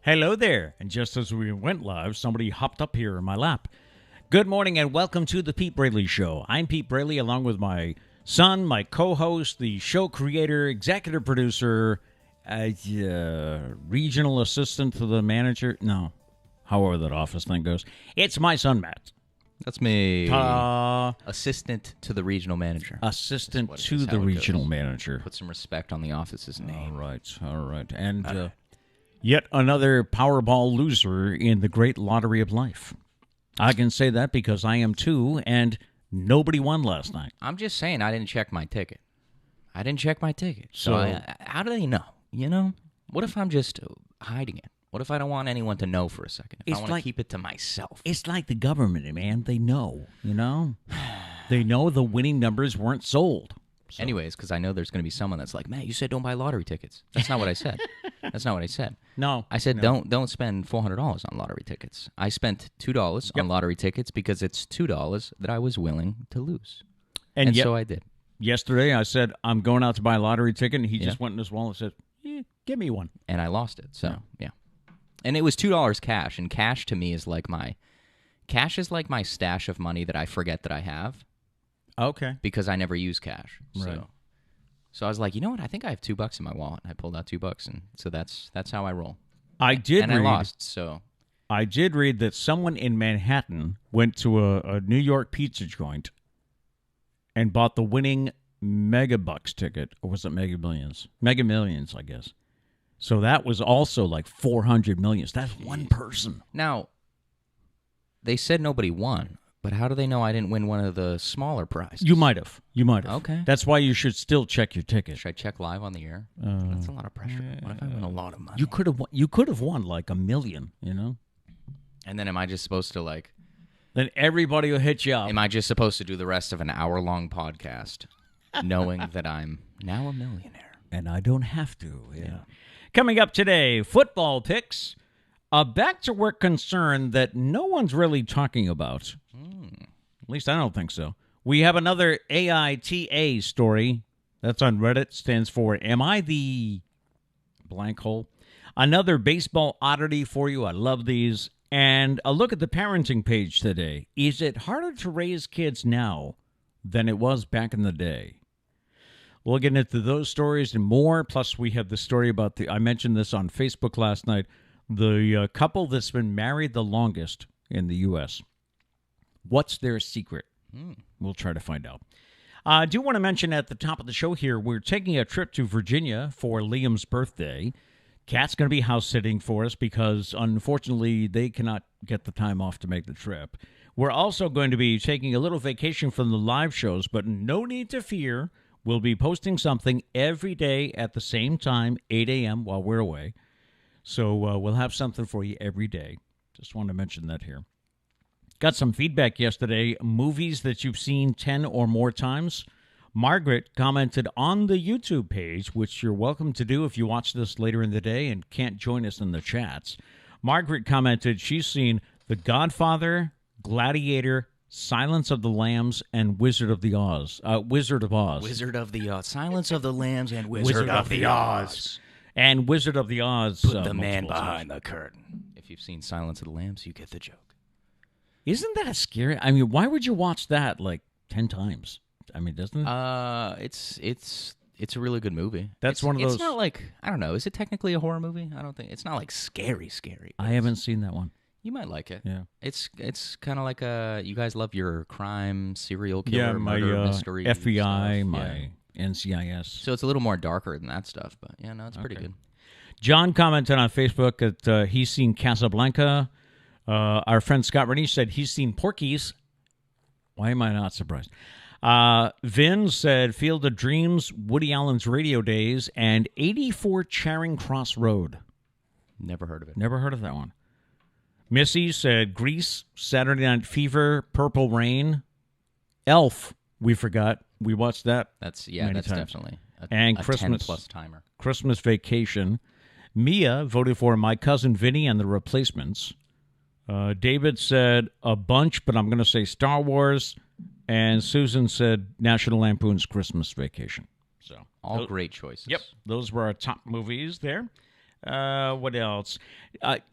Hello there. And just as we went live, somebody hopped up here in my lap. Good morning and welcome to the Pete Braley Show. I'm Pete Braley along with my son, my co-host, the show creator, executive producer, regional assistant to the manager. No, however that office thing goes. It's my son, Matt. That's me. Assistant to the regional manager. Assistant to the regional manager. Put some respect on the office's name. All right. And yet another Powerball loser in the great lottery of life. I can say that because I am too, and nobody won last night. I'm just saying I didn't check my ticket. So how do they know? You know? What if I'm just hiding it? What if I don't want anyone to know for a second? If I want to keep it to myself. It's like the government, man. They know, They know the winning numbers weren't sold. So. Anyways, because I know there's going to be someone that's like, Matt, you said don't buy lottery tickets. That's not what I said. No. I said don't spend $400 on lottery tickets. I spent $2 on lottery tickets because it's $2 that I was willing to lose. And so I did. Yesterday, I said, I'm going out to buy a lottery ticket, and he just went in his wallet and said, give me one. And I lost it, so, yeah. And it was $2 cash, and cash to me is like my stash of money that I forget that I have. Okay. Because I never use cash. Right. So I was like, you know what? I think I have $2 in my wallet. I pulled out $2, and so that's how I roll. I lost, so. I did read that someone in Manhattan went to a New York pizza joint and bought the winning Mega Bucks ticket, or was it Mega Millions? Mega Millions, I guess. So that was also like 400 million. That's one person. Now, they said nobody won, but how do they know I didn't win one of the smaller prizes? You might have. Okay. That's why you should still check your ticket. Should I check live on the air? That's a lot of pressure. What if I win a lot of money? You could have won like $1 million, And then am I just supposed to Then everybody will hit you up. Am I just supposed to do the rest of an hour-long podcast knowing that I'm now a millionaire? And I don't have to. Yeah. Coming up today, football picks. A back-to-work concern that no one's really talking about. At least I don't think so. We have another AITA story. That's on Reddit. Stands for, am I the blank hole? Another baseball oddity for you. I love these. And a look at the parenting page today. Is it harder to raise kids now than it was back in the day? We'll get into those stories and more. Plus, we have the story about I mentioned this on Facebook last night, the couple that's been married the longest in the U.S. What's their secret? We'll try to find out. I do want to mention at the top of the show here, we're taking a trip to Virginia for Liam's birthday. Kat's going to be house sitting for us because, unfortunately, they cannot get the time off to make the trip. We're also going to be taking a little vacation from the live shows, but no need to fear. We'll be posting something every day at the same time, 8 a.m. while we're away. So we'll have something for you every day. Just want to mention that here. Got some feedback yesterday. Movies that you've seen 10 or more times. Margaret commented on the YouTube page, which you're welcome to do if you watch this later in the day and can't join us in the chats. Margaret commented she's seen The Godfather, Gladiator, Silence of the Lambs, and Wizard of Oz. Silence of the Lambs and Wizard of the Oz. And Wizard of the Oz. Put the man behind the curtain. If you've seen Silence of the Lambs, you get the joke. Isn't that scary? I mean, why would you watch that 10 times? I mean, doesn't it? It's a really good movie. That's one of those. It's not I don't know. Is it technically a horror movie? I don't think it's not scary. I haven't seen that one. You might like it. Yeah. It's kind of like you guys love your crime, serial killer, murder, mystery FBI, stuff. my NCIS. So it's a little more darker than that stuff, but it's pretty good. John commented on Facebook that he's seen Casablanca. Our friend Scott Rennie said he's seen Porky's. Why am I not surprised? Vin said Field of Dreams, Woody Allen's Radio Days, and 84 Charing Cross Road. Never heard of it. Never heard of that one. Missy said Grease, Saturday Night Fever, Purple Rain, Elf. We forgot. We watched that. That's times. Definitely a Christmas 10+ timer. Christmas Vacation. Mia voted for My Cousin Vinny and the Replacements. David said a bunch, but I'm going to say Star Wars. And Susan said National Lampoon's Christmas Vacation. So all great choices. Yep, those were our top movies there. What else?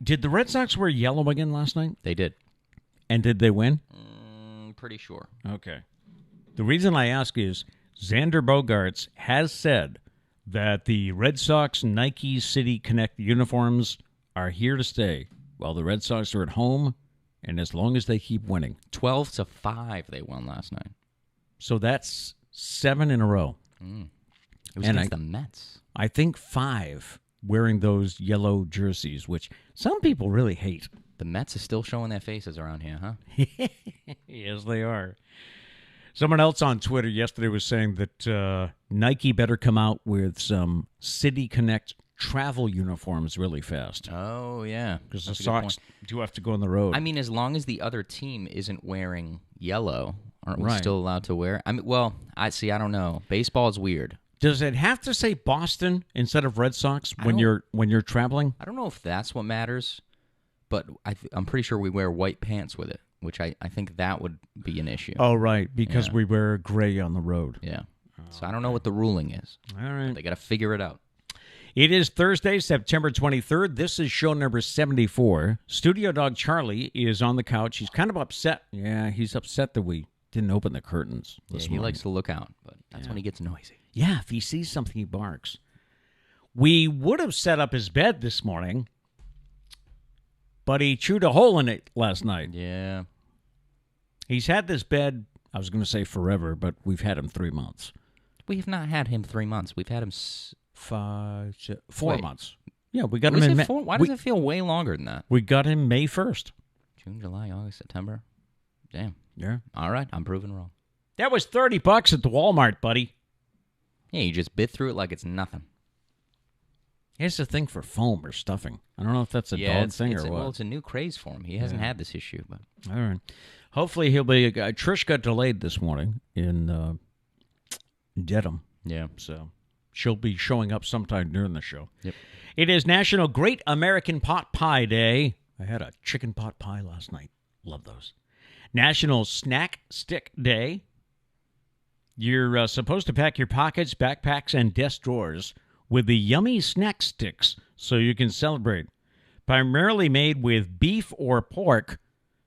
Did the Red Sox wear yellow again last night? They did. And did they win? Pretty sure. Okay. The reason I ask is Xander Bogaerts has said that the Red Sox Nike City Connect uniforms are here to stay while the Red Sox are at home and as long as they keep winning. 12-5 they won last night. So that's 7 in a row. It was against the Mets. I think 5 wearing those yellow jerseys, which some people really hate. The Mets are still showing their faces around here, huh? Yes, they are. Someone else on Twitter yesterday was saying that Nike better come out with some City Connect travel uniforms really fast. Oh, yeah. Because the Sox do have to go on the road. I mean, as long as the other team isn't wearing yellow, aren't we still allowed to wear? I mean, well, I don't know. Baseball is weird. Does it have to say Boston instead of Red Sox when you're traveling? I don't know if that's what matters, but I'm pretty sure we wear white pants with it, which I think that would be an issue. Oh, right, because we wear gray on the road. Yeah. So I don't know what the ruling is. All right. They got to figure it out. It is Thursday, September 23rd. This is show number 74. Studio dog Charlie is on the couch. He's kind of upset. Yeah, he's upset that we didn't open the curtains this morning. He likes to look out, but that's when he gets noisy. Yeah, if he sees something, he barks. We would have set up his bed this morning, but he chewed a hole in it last night. Yeah. He's had this bed, I was going to say forever, but we've had him 3 months. We have not had him 3 months. We've had him 4 months. Yeah, we got him in May. Why does it feel way longer than that? We got him May 1st. June, July, August, September. Damn. Yeah. All right, I'm proven wrong. That was $30 at the Walmart, buddy. Yeah, you just bit through it like it's nothing. Here's the thing for foam or stuffing. I don't know if that's a dog thing or what. Well, it's a new craze for him. He hasn't had this issue. But all right. Hopefully he'll be... Trish got delayed this morning in Dedham. Yeah. So she'll be showing up sometime during the show. Yep. It is National Great American Pot Pie Day. I had a chicken pot pie last night. Love those. National Snack Stick Day. You're supposed to pack your pockets, backpacks, and desk drawers with the yummy snack sticks so you can celebrate. Primarily made with beef or pork,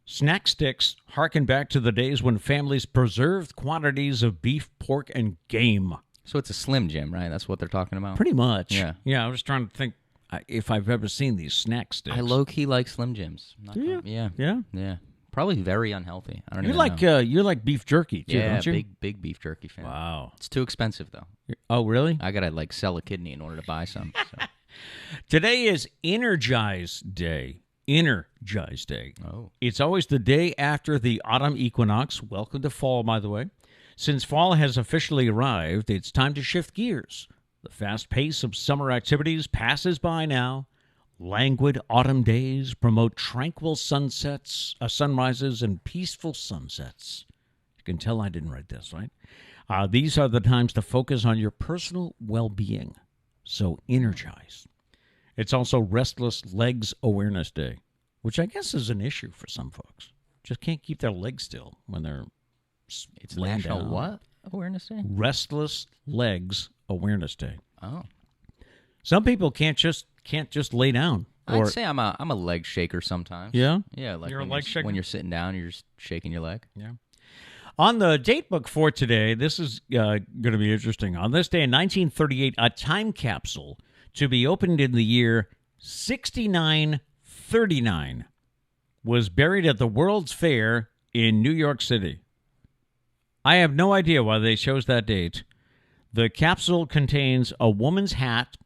snack sticks harken back to the days when families preserved quantities of beef, pork, and game. So it's a Slim Jim, right? That's what they're talking about? Pretty much. Yeah. Yeah, I was trying to think if I've ever seen these snack sticks. I low-key like Slim Jims. Yeah. Yeah. Probably very unhealthy. I don't even know. You like beef jerky, too, yeah, don't you? big beef jerky fan. Wow. It's too expensive, though. Oh, really? I got to, sell a kidney in order to buy some. So. Today is Energize Day. Energize Day. Oh. It's always the day after the autumn equinox. Welcome to fall, by the way. Since fall has officially arrived, it's time to shift gears. The fast pace of summer activities passes by now. Languid autumn days promote tranquil sunrises, and peaceful sunsets. You can tell I didn't write this, right? These are the times to focus on your personal well-being. So energize. It's also Restless Legs Awareness Day, which I guess is an issue for some folks. Just can't keep their legs still when they're It's laying National down. what awareness day? Restless Legs Awareness Day. Oh. Some people can't just lay down. I'd say I'm a leg shaker sometimes. Yeah? Yeah, like You're a when leg shaker? When you're sitting down, you're just shaking your leg. Yeah. On the date book for today, this is going to be interesting. On this day in 1938, a time capsule to be opened in the year 6939 was buried at the World's Fair in New York City. I have no idea why they chose that date. The capsule contains a woman's hat,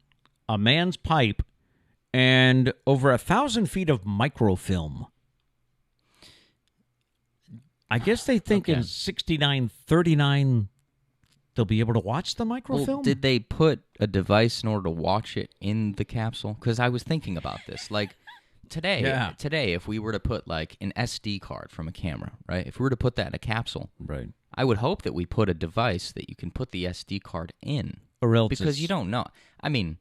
a man's pipe, and over 1,000 feet of microfilm. I guess they think in 6939 they'll be able to watch the microfilm? Well, did they put a device in order to watch it in the capsule? Because I was thinking about this. Like, today, if we were to put, an SD card from a camera, right? If we were to put that in a capsule, right? I would hope that we put a device that you can put the SD card in. Or else because you don't know. I mean,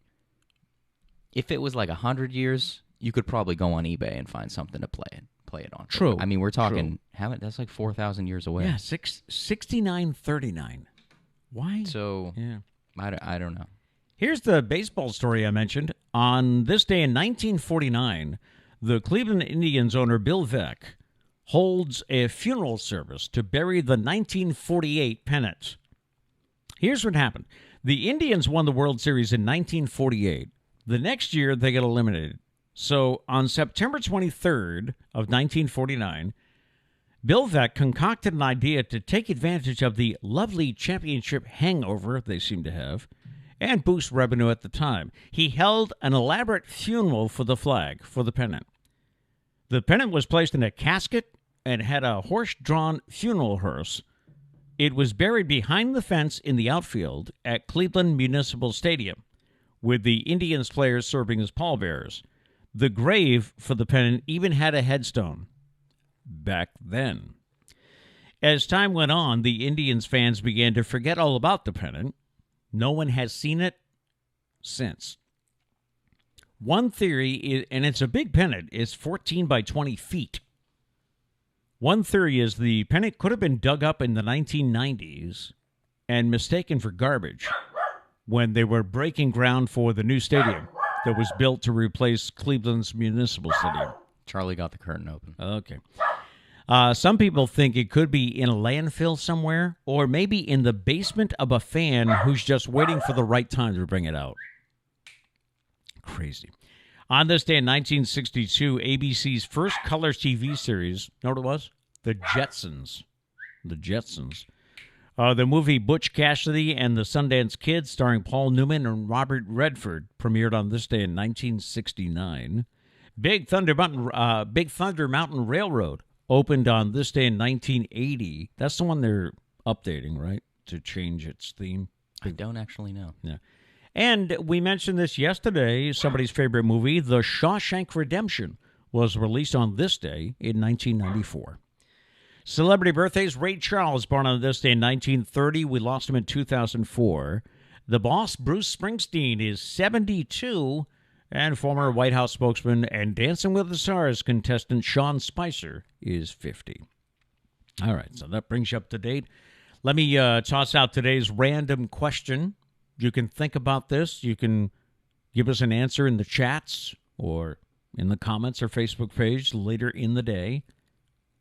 if it was 100 years, you could probably go on eBay and find something to play it on. True. I mean, we're talking, that's 4,000 years away. Yeah, 6939. Why? So, yeah. I don't know. Here's the baseball story I mentioned. On this day in 1949, the Cleveland Indians owner Bill Veeck holds a funeral service to bury the 1948 pennant. Here's what happened. The Indians won the World Series in 1948. The next year, they got eliminated. So on September 23rd of 1949, Bill Veeck concocted an idea to take advantage of the lovely championship hangover they seem to have and boost revenue at the time. He held an elaborate funeral for the flag, for the pennant. The pennant was placed in a casket and had a horse-drawn funeral hearse. It was buried behind the fence in the outfield at Cleveland Municipal Stadium, with the Indians players serving as pallbearers. The grave for the pennant even had a headstone. Back then. As time went on, the Indians fans began to forget all about the pennant. No one has seen it since. One theory, is, and it's a big pennant, is 14 by 20 feet. One theory is the pennant could have been dug up in the 1990s and mistaken for garbage when they were breaking ground for the new stadium that was built to replace Cleveland's Municipal Stadium. Charlie got the curtain open. Okay. Some people think it could be in a landfill somewhere, or maybe in the basement of a fan who's just waiting for the right time to bring it out. Crazy. On this day in 1962, ABC's first color TV series, know what it was? The Jetsons. The Jetsons. The movie Butch Cassidy and the Sundance Kid, starring Paul Newman and Robert Redford, premiered on this day in 1969. Big Thunder Mountain Railroad opened on this day in 1980. That's the one they're updating, right, to change its theme? I don't actually know. Yeah. And we mentioned this yesterday, somebody's favorite movie, The Shawshank Redemption, was released on this day in 1994. Celebrity birthdays, Ray Charles, born on this day in 1930. We lost him in 2004. The Boss, Bruce Springsteen, is 72. And former White House spokesman and Dancing with the Stars contestant Sean Spicer is 50. All right, so that brings you up to date. Let me toss out today's random question. You can think about this. You can give us an answer in the chats or in the comments or Facebook page later in the day.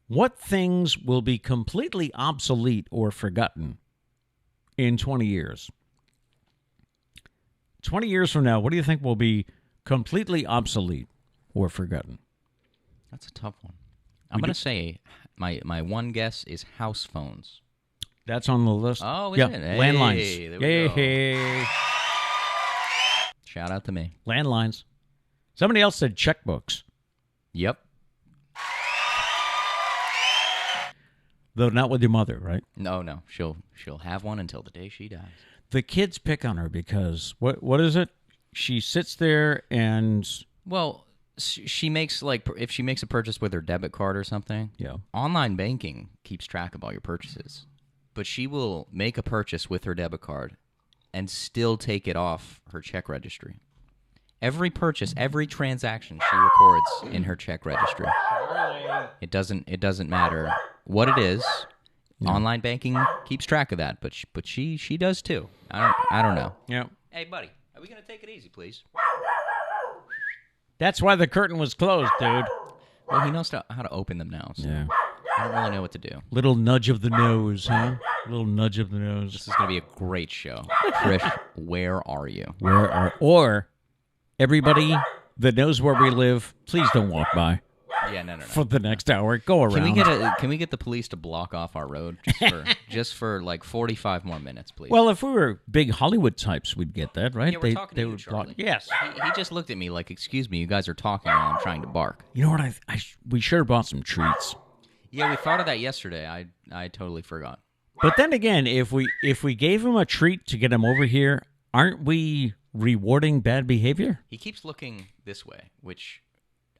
What things will be completely obsolete or forgotten in 20 years? 20 years from now, what do you think will be completely obsolete or forgotten? That's a tough one. I'm going to say my one guess is house phones. That's on the list. Oh, is it? Hey, landlines. There we go. Shout out to me. Landlines. Somebody else said checkbooks. Yep. Though not with your mother, right? No. She'll have one until the day she dies. The kids pick on her because what is it? She sits there and... Well, she makes, if she makes a purchase with her debit card or something, online banking keeps track of all your purchases. But she will make a purchase with her debit card and still take it off her check registry. Every purchase, every transaction she records in her check registry. It doesn't matter what it is. Yeah. Online banking keeps track of that, but she does too. I don't know. Yeah. Hey, buddy. Are we going to take it easy, please? That's why the curtain was closed, dude. Well, he knows how to open them now, so yeah. I don't really know what to do. Little nudge of the nose, huh? Little nudge of the nose. This is going to be a great show. Trish, where are you? Or everybody that knows where we live, please don't walk by. Yeah, no. For the next hour, go around. Can we get the police to block off our road just for like 45 more minutes, please? Well, if we were big Hollywood types, we'd get that, right? Yeah, we're talking to you, would Charlie. Yes. He just looked at me like, "Excuse me, you guys are talking while I'm trying to bark." You know what? We should have bought some treats. Yeah, we thought of that yesterday. I totally forgot. But then again, if we gave him a treat to get him over here, aren't we rewarding bad behavior? He keeps looking this way, which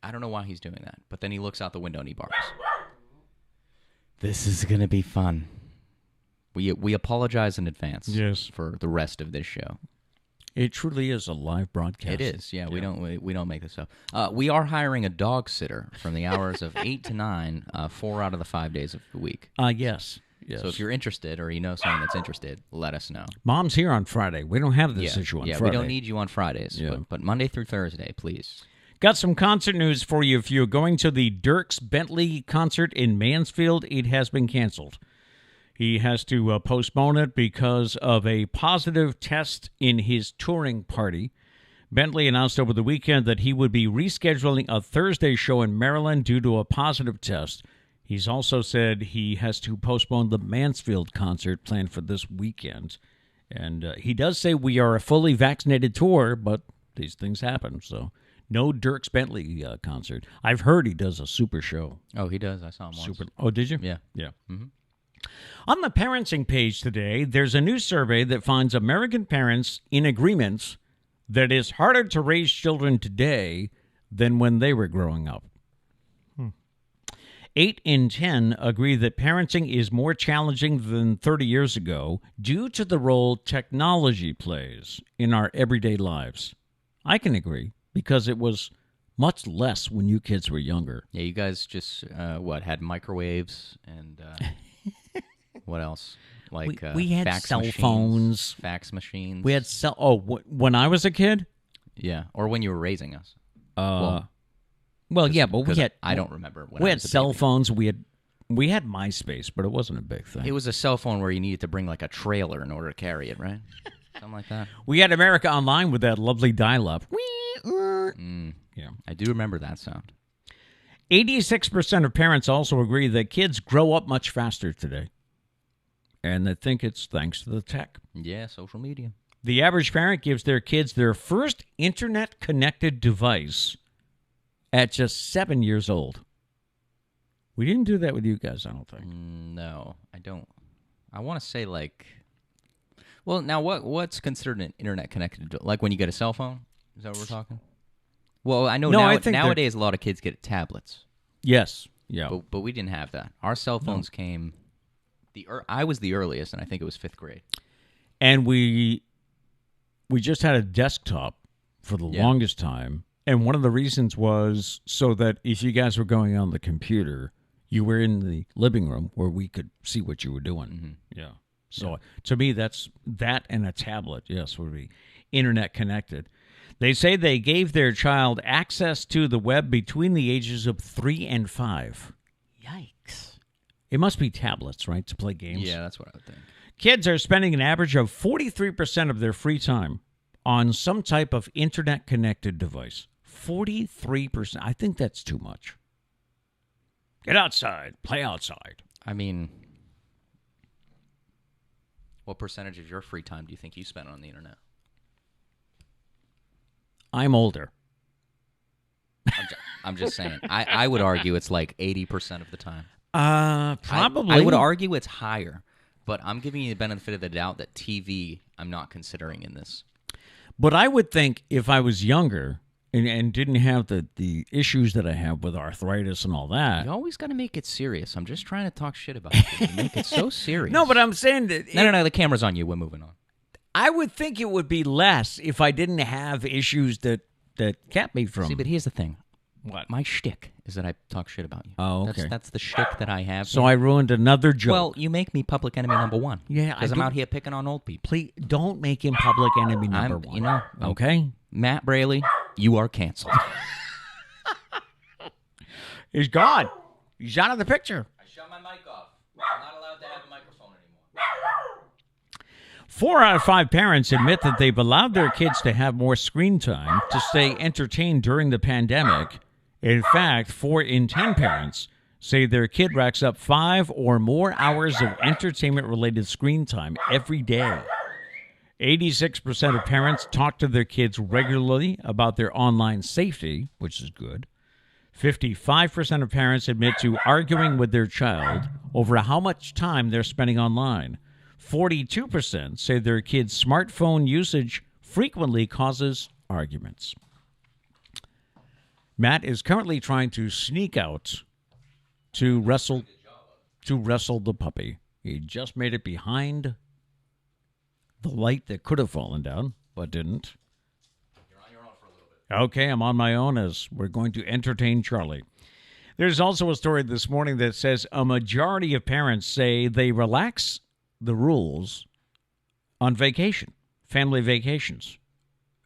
I don't know why he's doing that. But then he looks out the window and he barks. This is going to be fun. We apologize in advance for the rest of this show. It truly is a live broadcast. It is, yeah. We don't make this up. We are hiring a dog sitter from the hours of 8 to 9, 4 out of the 5 days of the week. Yes. Yes. So if you're interested or you know someone that's interested, let us know. Mom's here on Friday. We don't have this issue on Friday. We don't need you on Fridays, but Monday through Thursday, please. Got some concert news for you. If you're going to the Dierks Bentley concert in Mansfield, it has been canceled. He has to postpone it because of a positive test in his touring party. Bentley announced over the weekend that he would be rescheduling a Thursday show in Maryland due to a positive test. He's also said he has to postpone the Mansfield concert planned for this weekend. And he does say we are a fully vaccinated tour, but these things happen. So no Dierks Bentley concert. I've heard he does a super show. Oh, he does. I saw him once. Super. Oh, did you? Yeah. Yeah. Mm-hmm. On the parenting page today, there's a new survey that finds American parents in agreement that it's harder to raise children today than when they were growing up. 8 in 10 agree that parenting is more challenging than 30 years ago due to the role technology plays in our everyday lives. I can agree, because it was much less when you kids were younger. Yeah, you guys just, had microwaves and what else? Like we had fax cell machines, phones. Fax machines. We had when I was a kid? Yeah, or when you were raising us. Well, yeah, but we had. I don't remember when we I had was a cell baby. phones. We had MySpace, but it wasn't a big thing. It was a cell phone where you needed to bring like a trailer in order to carry it, right? Something like that. We had America Online with that lovely dial-up. Yeah, I do remember that sound. 86% of parents also agree that kids grow up much faster today, and they think it's thanks to the tech. Yeah, social media. The average parent gives their kids their first internet-connected device at just 7 years old. We didn't do that with you guys, I don't think. No, I don't. I want to say well, now what's considered an internet-connected? Like when you get a cell phone? Is that what we're talking? Well, I know nowadays a lot of kids get tablets. Yes, yeah. But we didn't have that. Our cell phones came. I was the earliest, and I think it was 5th grade. And we just had a desktop for the longest time. And one of the reasons was so that if you guys were going on the computer, you were in the living room where we could see what you were doing. Mm-hmm. Yeah. So to me, that and a tablet, yes, would be internet connected. They say they gave their child access to the web between the ages of 3 and 5. Yikes. It must be tablets, right, to play games? Yeah, that's what I would think. Kids are spending an average of 43% of their free time on some type of internet-connected device. 43%. I think that's too much. Get outside. Play outside. I mean, what percentage of your free time do you think you spend on the internet? I'm older. I'm just saying. I would argue it's like 80% of the time. Probably. I would argue it's higher, but I'm giving you the benefit of the doubt that TV I'm not considering in this. But I would think if I was younger and didn't have the issues that I have with arthritis and all that. You always got to make it serious. I'm just trying to talk shit about it. You make it so serious. No, but I'm saying that... No, the camera's on you. We're moving on. I would think it would be less if I didn't have issues that kept me from... See, but here's the thing. What? My shtick is that I talk shit about you. Oh, okay. That's the shtick that I have. So I ruined another joke. Well, you make me public enemy number 1. Yeah, because I'm out here picking on old people. Please don't make him public enemy number 1. You know, okay? Matt Braley, you are canceled. He's gone. He's out of the picture. I shut my mic off. I'm not allowed to have a microphone anymore. 4 out of 5 parents admit that they've allowed their kids to have more screen time to stay entertained during the pandemic. In fact, 4 in 10 parents say their kid racks up 5 or more hours of entertainment-related screen time every day. 86% of parents talk to their kids regularly about their online safety, which is good. 55% of parents admit to arguing with their child over how much time they're spending online. 42% say their kids' smartphone usage frequently causes arguments. Matt is currently trying to sneak out to wrestle the puppy. He just made it behind the light that could have fallen down, but didn't. You're on your own for a little bit. Okay, I'm on my own as we're going to entertain Charlie. There's also a story this morning that says a majority of parents say they relax the rules on vacation, family vacations.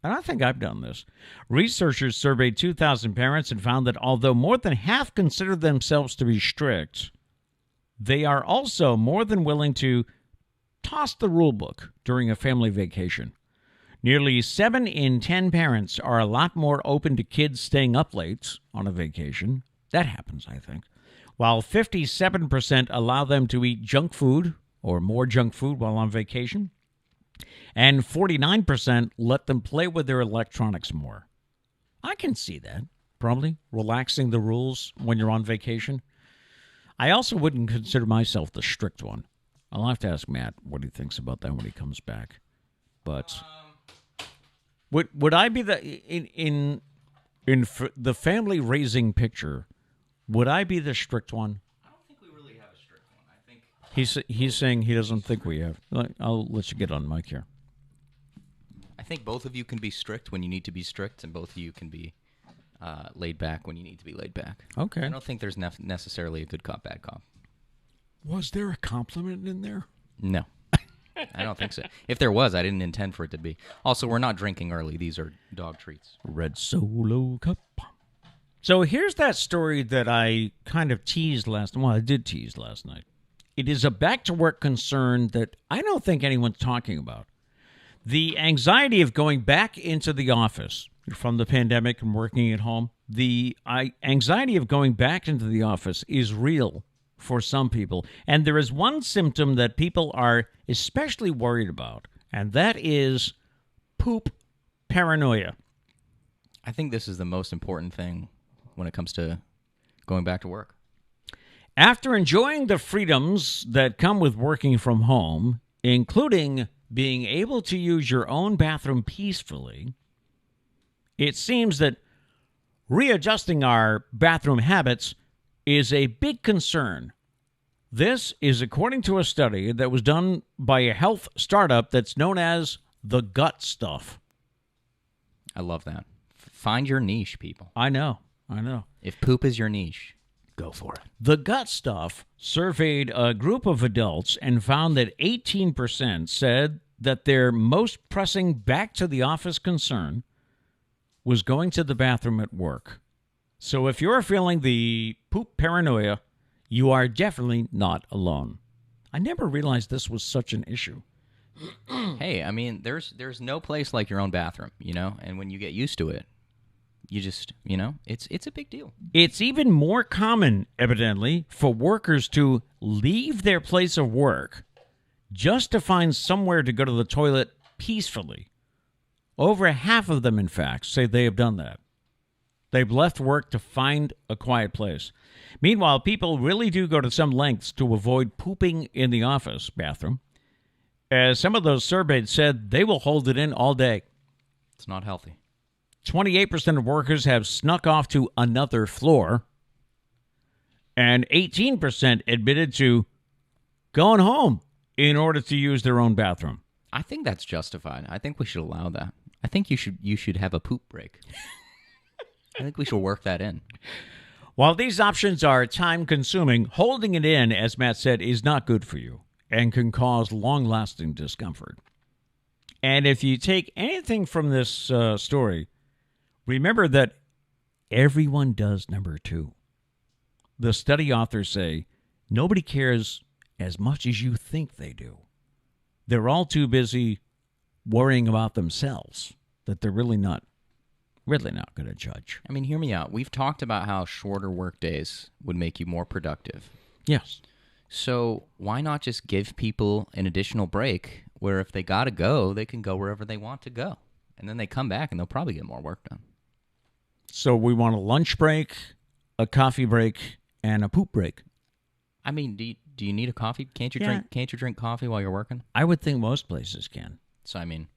And I think I've done this. Researchers surveyed 2,000 parents and found that although more than half consider themselves to be strict, they are also more than willing to toss the rule book during a family vacation. Nearly 7 in 10 parents are a lot more open to kids staying up late on a vacation. That happens, I think. While 57% allow them to eat junk food or more junk food while on vacation. And 49% let them play with their electronics more. I can see that, probably, relaxing the rules when you're on vacation. I also wouldn't consider myself the strict one. I'll have to ask Matt what he thinks about that when he comes back. But would I be the in the family raising picture? Would I be the strict one? I don't think we really have a strict one. I think he's saying he doesn't think we have. I'll let you get on mic here. I think both of you can be strict when you need to be strict, and both of you can be laid back when you need to be laid back. Okay. I don't think there's necessarily a good cop, bad cop. Was there a compliment in there? No. I don't think so. If there was, I didn't intend for it to be. Also, we're not drinking early. These are dog treats. Red Solo Cup. So here's that story that I kind of teased last night. Well, I did tease last night. It is a back-to-work concern that I don't think anyone's talking about. The anxiety of going back into the office from the pandemic and working at home, the anxiety of going back into the office is real for some people. And there is one symptom that people are especially worried about, and that is poop paranoia. I think this is the most important thing when it comes to going back to work. After enjoying the freedoms that come with working from home, including being able to use your own bathroom peacefully, it seems that readjusting our bathroom habits is a big concern. This is according to a study that was done by a health startup that's known as The Gut Stuff. I love that. Find your niche, people. I know. If poop is your niche, go for it. The Gut Stuff surveyed a group of adults and found that 18% said that their most pressing back-to-the-office concern was going to the bathroom at work. So if you're feeling the poop paranoia, you are definitely not alone. I never realized this was such an issue. Hey, I mean, there's no place like your own bathroom, you know? And when you get used to it, you just, you know, it's a big deal. It's even more common, evidently, for workers to leave their place of work just to find somewhere to go to the toilet peacefully. Over half of them, in fact, say they have done that. They've left work to find a quiet place. Meanwhile, people really do go to some lengths to avoid pooping in the office bathroom. As some of those surveyed said, they will hold it in all day. It's not healthy. 28% of workers have snuck off to another floor. And 18% admitted to going home in order to use their own bathroom. I think that's justified. I think we should allow that. I think you should have a poop break. I think we should work that in. While these options are time-consuming, holding it in, as Matt said, is not good for you and can cause long-lasting discomfort. And if you take anything from this story, remember that everyone does number 2. The study authors say nobody cares as much as you think they do. They're all too busy worrying about themselves that they're really not going to judge. I mean, hear me out. We've talked about how shorter work days would make you more productive. Yes. So why not just give people an additional break where if they got to go, they can go wherever they want to go. And then they come back and they'll probably get more work done. So we want a lunch break, a coffee break, and a poop break. I mean, do you need a coffee? Can't you drink coffee while you're working? I would think most places can. So I mean,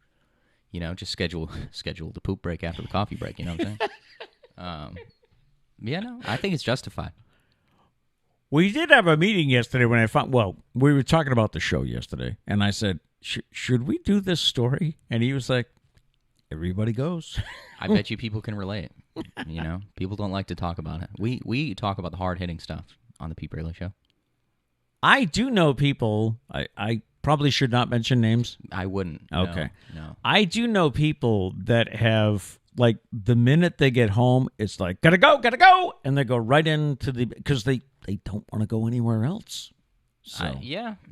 you know, just schedule the poop break after the coffee break. You know what I'm saying? Yeah, no, I think it's justified. We did have a meeting yesterday when we were talking about the show yesterday, and I said, should we do this story? And he was like, everybody goes. I bet you people can relate. People don't like to talk about it. We talk about the hard-hitting stuff on the Pete Braley Show. I do know people. I probably should not mention names. I wouldn't. Okay. No. I do know people that have, like, the minute they get home, it's like, gotta go, and they go right into because they don't want to go anywhere else. So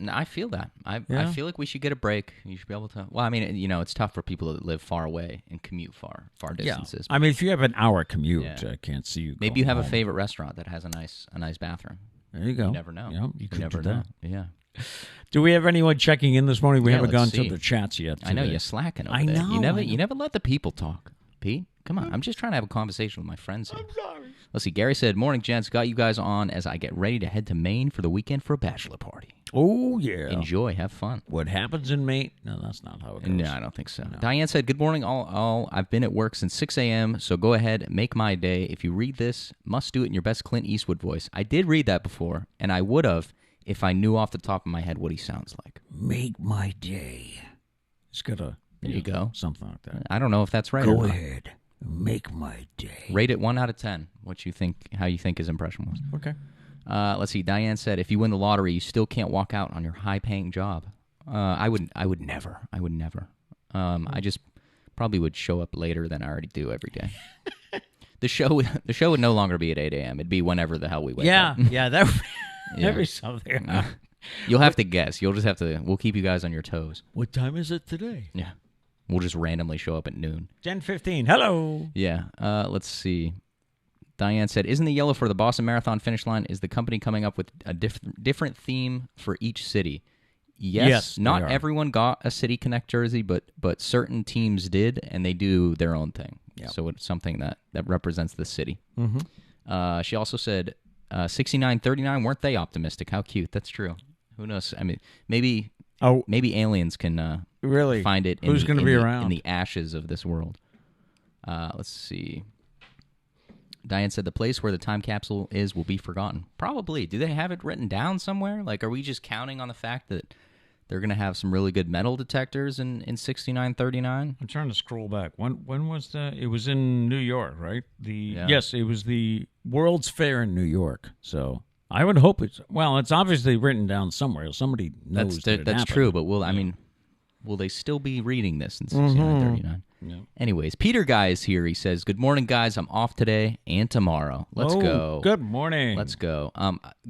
I feel that. I feel like we should get a break. You should be able to. Well, I mean, it's tough for people that live far away and commute far distances. I mean, if you have an hour commute, I can't see you. Maybe you have home. a favorite restaurant that has a nice bathroom. There you go. You never know. Yeah, you could never do know. that. Yeah. Do we have anyone checking in this morning? We haven't gone see. to the chats yet. Today. I know you're slacking over there. You never let the people talk, Pete. Come on. I'm just trying to have a conversation with my friends here. I'm sorry. Let's see. Gary said, "Morning, gents. Got you guys on as I get ready to head to Maine for the weekend for a bachelor party. Oh, yeah. Enjoy. Have fun." What happens in Maine? No, that's not how it goes. No, I don't think so. No. Diane said, "Good morning, all. I've been at work since 6 a.m., so go ahead, make my day. If you read this, must do it in your best Clint Eastwood voice." I did read that before, and I would have if I knew off the top of my head what he sounds like. Make my day. It's got a... There you go. Something like that. I don't know if that's right. Go ahead. Make my day. Rate it 1 out of 10. How you think his impression was. Okay. Let's see. Diane said, "If you win the lottery, you still can't walk out on your high-paying job." I would never. I just probably would show up later than I already do every day. The show would no longer be at 8 a.m. It'd be whenever the hell we wake up. Yeah, that'd be something. You'll have to guess. You'll just have to. We'll keep you guys on your toes. What time is it today? Yeah. We'll just randomly show up at noon. 10:15. Hello. Yeah. Let's see. Diane said, "Isn't the yellow for the Boston Marathon finish line? Is the company coming up with a different theme for each city?" Yes. Not everyone got a City Connect jersey, but certain teams did, and they do their own thing. Yep. So it's something that represents the city. Mm-hmm. She also said, 69-39, weren't they optimistic? How cute. That's true. Who knows? I mean, maybe aliens can really find it Who's going to be around in the ashes of this world. Let's see. Diane said, "The place where the time capsule is will be forgotten." Probably. Do they have it written down somewhere? Like, are we just counting on the fact that they're going to have some really good metal detectors in 6939? I'm trying to scroll back. When was that? It was in New York, right? Yes, it was the World's Fair in New York. So I would hope it's obviously written down somewhere. Somebody knows that's true, but will they still be reading this in 6939? Yeah. Anyways, Peter Guy is here. He says, "Good morning, guys. I'm off today and tomorrow. Let's go." Good morning. Let's go.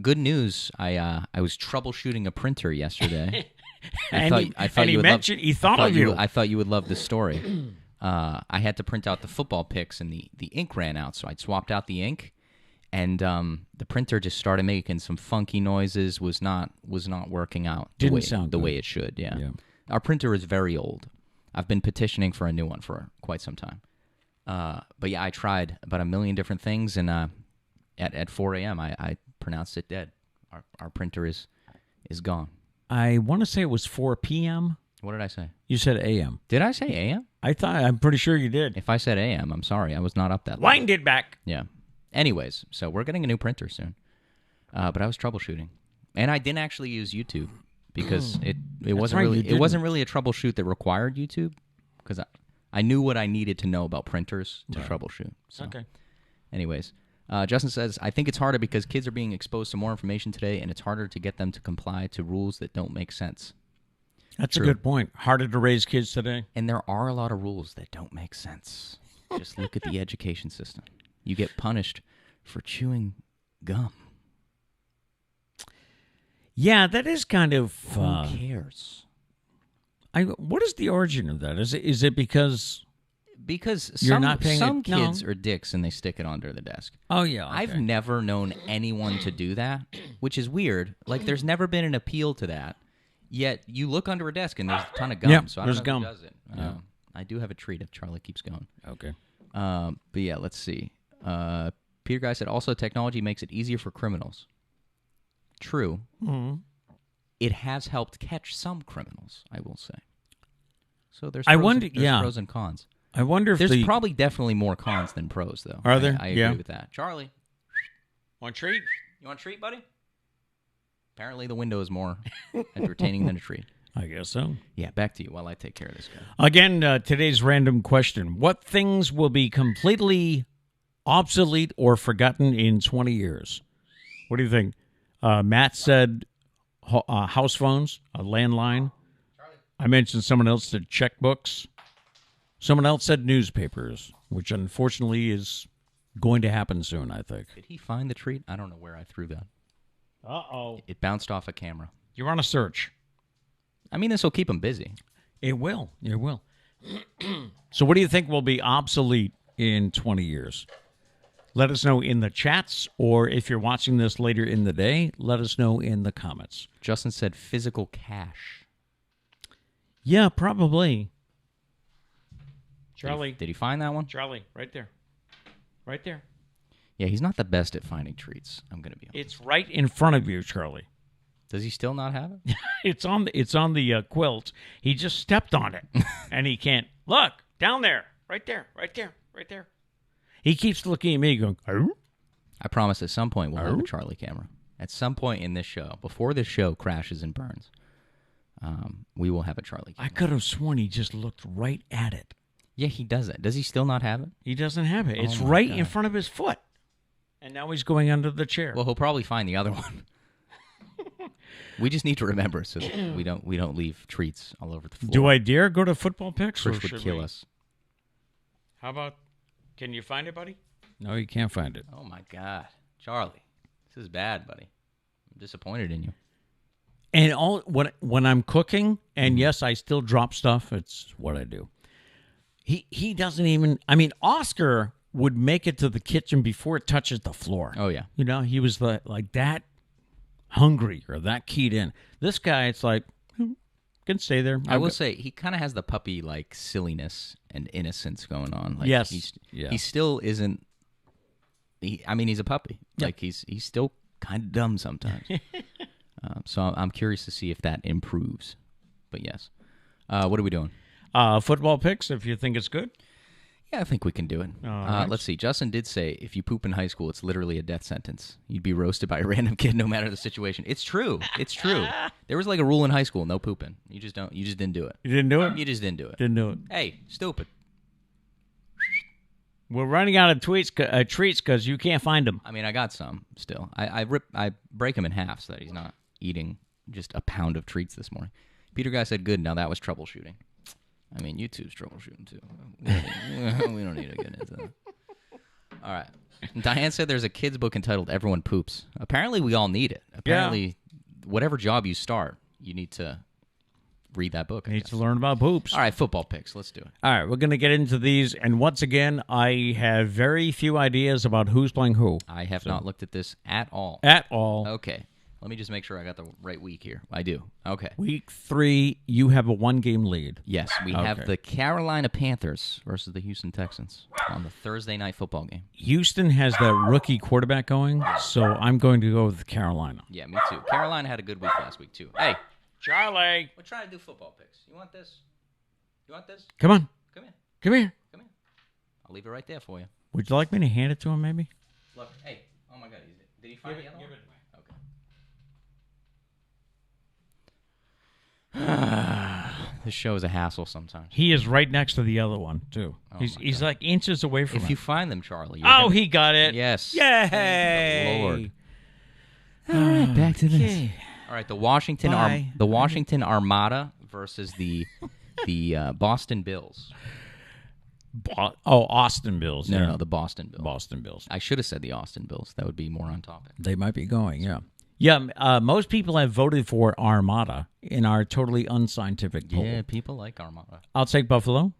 Good news. I was troubleshooting a printer yesterday. I thought you would love this story. I had to print out the football picks, and the ink ran out, so I swapped out the ink, and the printer just started making some funky noises. Was not working out. Didn't sound the good. way it should. Yeah. Our printer is very old. I've been petitioning for a new one for quite some time. But yeah, I tried about a million different things, and at 4 a.m. I pronounced it dead. Our printer is gone. I want to say it was 4 p.m. What did I say? You said a.m. Did I say a.m.? I'm pretty sure you did. If I said a.m., I'm sorry. I was not up that late. Wind it back. Yeah. Anyways, so we're getting a new printer soon. But I was troubleshooting, and I didn't actually use YouTube. Because it wasn't really a troubleshoot that required YouTube, because I knew what I needed to know about printers to troubleshoot. So. Okay. Anyways, Justin says, "I think it's harder because kids are being exposed to more information today, and it's harder to get them to comply to rules that don't make sense." That's True. A good point. Harder to raise kids today. And there are a lot of rules that don't make sense. Just look at the education system. You get punished for chewing gum. Yeah, that is kind of... Who cares? What is the origin of that? Is it because... Because you're not paying some kids are dicks and they stick it under the desk. Oh, yeah. Okay. I've never known anyone to do that, which is weird. Like, there's never been an appeal to that. Yet, you look under a desk and there's a ton of gum. Yep, so I don't know gum. who does it. I do have a treat if Charlie keeps going. Okay. But yeah, let's see. Peter Guy said, "Also, technology makes it easier for criminals." True. Mm-hmm. It has helped catch some criminals, I will say. So there's pros and cons. I wonder if there's probably definitely more cons than pros, though. Are there? I agree with that. Charlie, want a treat? You want a treat, buddy? Apparently, the window is more entertaining than a treat. I guess so. Yeah, back to you while I take care of this guy. Again, today's random question: what things will be completely obsolete or forgotten in 20 years. What do you think? Matt said house phones, a landline. I mentioned someone else said checkbooks. Someone else said newspapers, which unfortunately is going to happen soon, I think. Did he find the treat? I don't know where I threw that. Uh-oh. It bounced off a camera. You're on a search. I mean, this will keep him busy. It will. It will. So what do you think will be obsolete in 20 years? Let us know in the chats, or if you're watching this later in the day, let us know in the comments. Justin said physical cash. Yeah, probably. Charlie. Did he find that one? Charlie, right there. Right there. Yeah, he's not the best at finding treats. I'm going to be honest. It's right in front of you, Charlie. Does he still not have it? It's on the quilt. He just stepped on it, and he can't. Look, down there. Right there. Right there. Right there. He keeps looking at me going, oh? I promise at some point we'll have a Charlie camera. At some point in this show, before this show crashes and burns, we will have a Charlie camera. I could have sworn he just looked right at it. Yeah, he does it. Does he still not have it? He doesn't have it. It's right in front of his foot. And now he's going under the chair. Well, he'll probably find the other one. We just need to remember so that we don't leave treats all over the floor. Do I dare go to football picks? Chris would kill us. How about, can you find it, buddy? No, you can't find it. Oh, my God. Charlie, this is bad, buddy. I'm disappointed in you. And when I'm cooking, and yes, I still drop stuff. It's what I do. He doesn't even, I mean, Oscar would make it to the kitchen before it touches the floor. Oh, yeah. You know, he was like that hungry or that keyed in. This guy, it's like, can stay there. I will say, he kind of has the puppy-like silliness and innocence going on. Like, yes. He still isn't, he's a puppy. Yep. Like, he's still kind of dumb sometimes. So I'm curious to see if that improves. But yes. What are we doing? Football picks, if you think it's good. Yeah, I think we can do it. Right. Let's see. Justin did say if you poop in high school, it's literally a death sentence. You'd be roasted by a random kid no matter the situation. It's true. It's true. There was like a rule in high school, no pooping. You just didn't do it. You didn't do it? You just didn't do it. Didn't do it. Hey, stupid. We're running out of treats because you can't find them. I mean, I got some still. I break him in half so that he's not eating just a pound of treats this morning. Peter Guy said, good. Now that was troubleshooting. I mean, YouTube's troubleshooting, too. We don't need to get into that. All right. Diane said there's a kid's book entitled Everyone Poops. Apparently, we all need it. Apparently, whatever job you start, you need to read that book. Need to learn about poops. All right, football picks. Let's do it. All right, we're going to get into these. And once again, I have very few ideas about who's playing who. I have not looked at this at all. At all. Okay. Let me just make sure I got the right week here. I do. Okay. Week 3, you have a 1-game lead. Yes, we have the Carolina Panthers versus the Houston Texans on the Thursday night football game. Houston has that rookie quarterback going, so I'm going to go with Carolina. Yeah, me too. Carolina had a good week last week, too. Hey, Charlie. We're trying to do football picks. You want this? You want this? Come on. Come here. Come here. Come here. I'll leave it right there for you. Would you like me to hand it to him, maybe? Look, hey. Oh, my God. Did he find the other one? Give it to me. This show is a hassle sometimes. He is right next to the other one, too. Oh he's like inches away from If him. you find them, Charlie. He got it. Yes. Yay. Thank the Lord. All right, back to this. All right, the Washington Armada versus the Boston Bills. Austin Bills. No, the Boston Bills. Boston Bills. I should have said the Austin Bills. That would be more on topic. They might be going, yeah. Yeah, most people have voted for Armada in our totally unscientific poll. Yeah, people like Armada. I'll take Buffalo.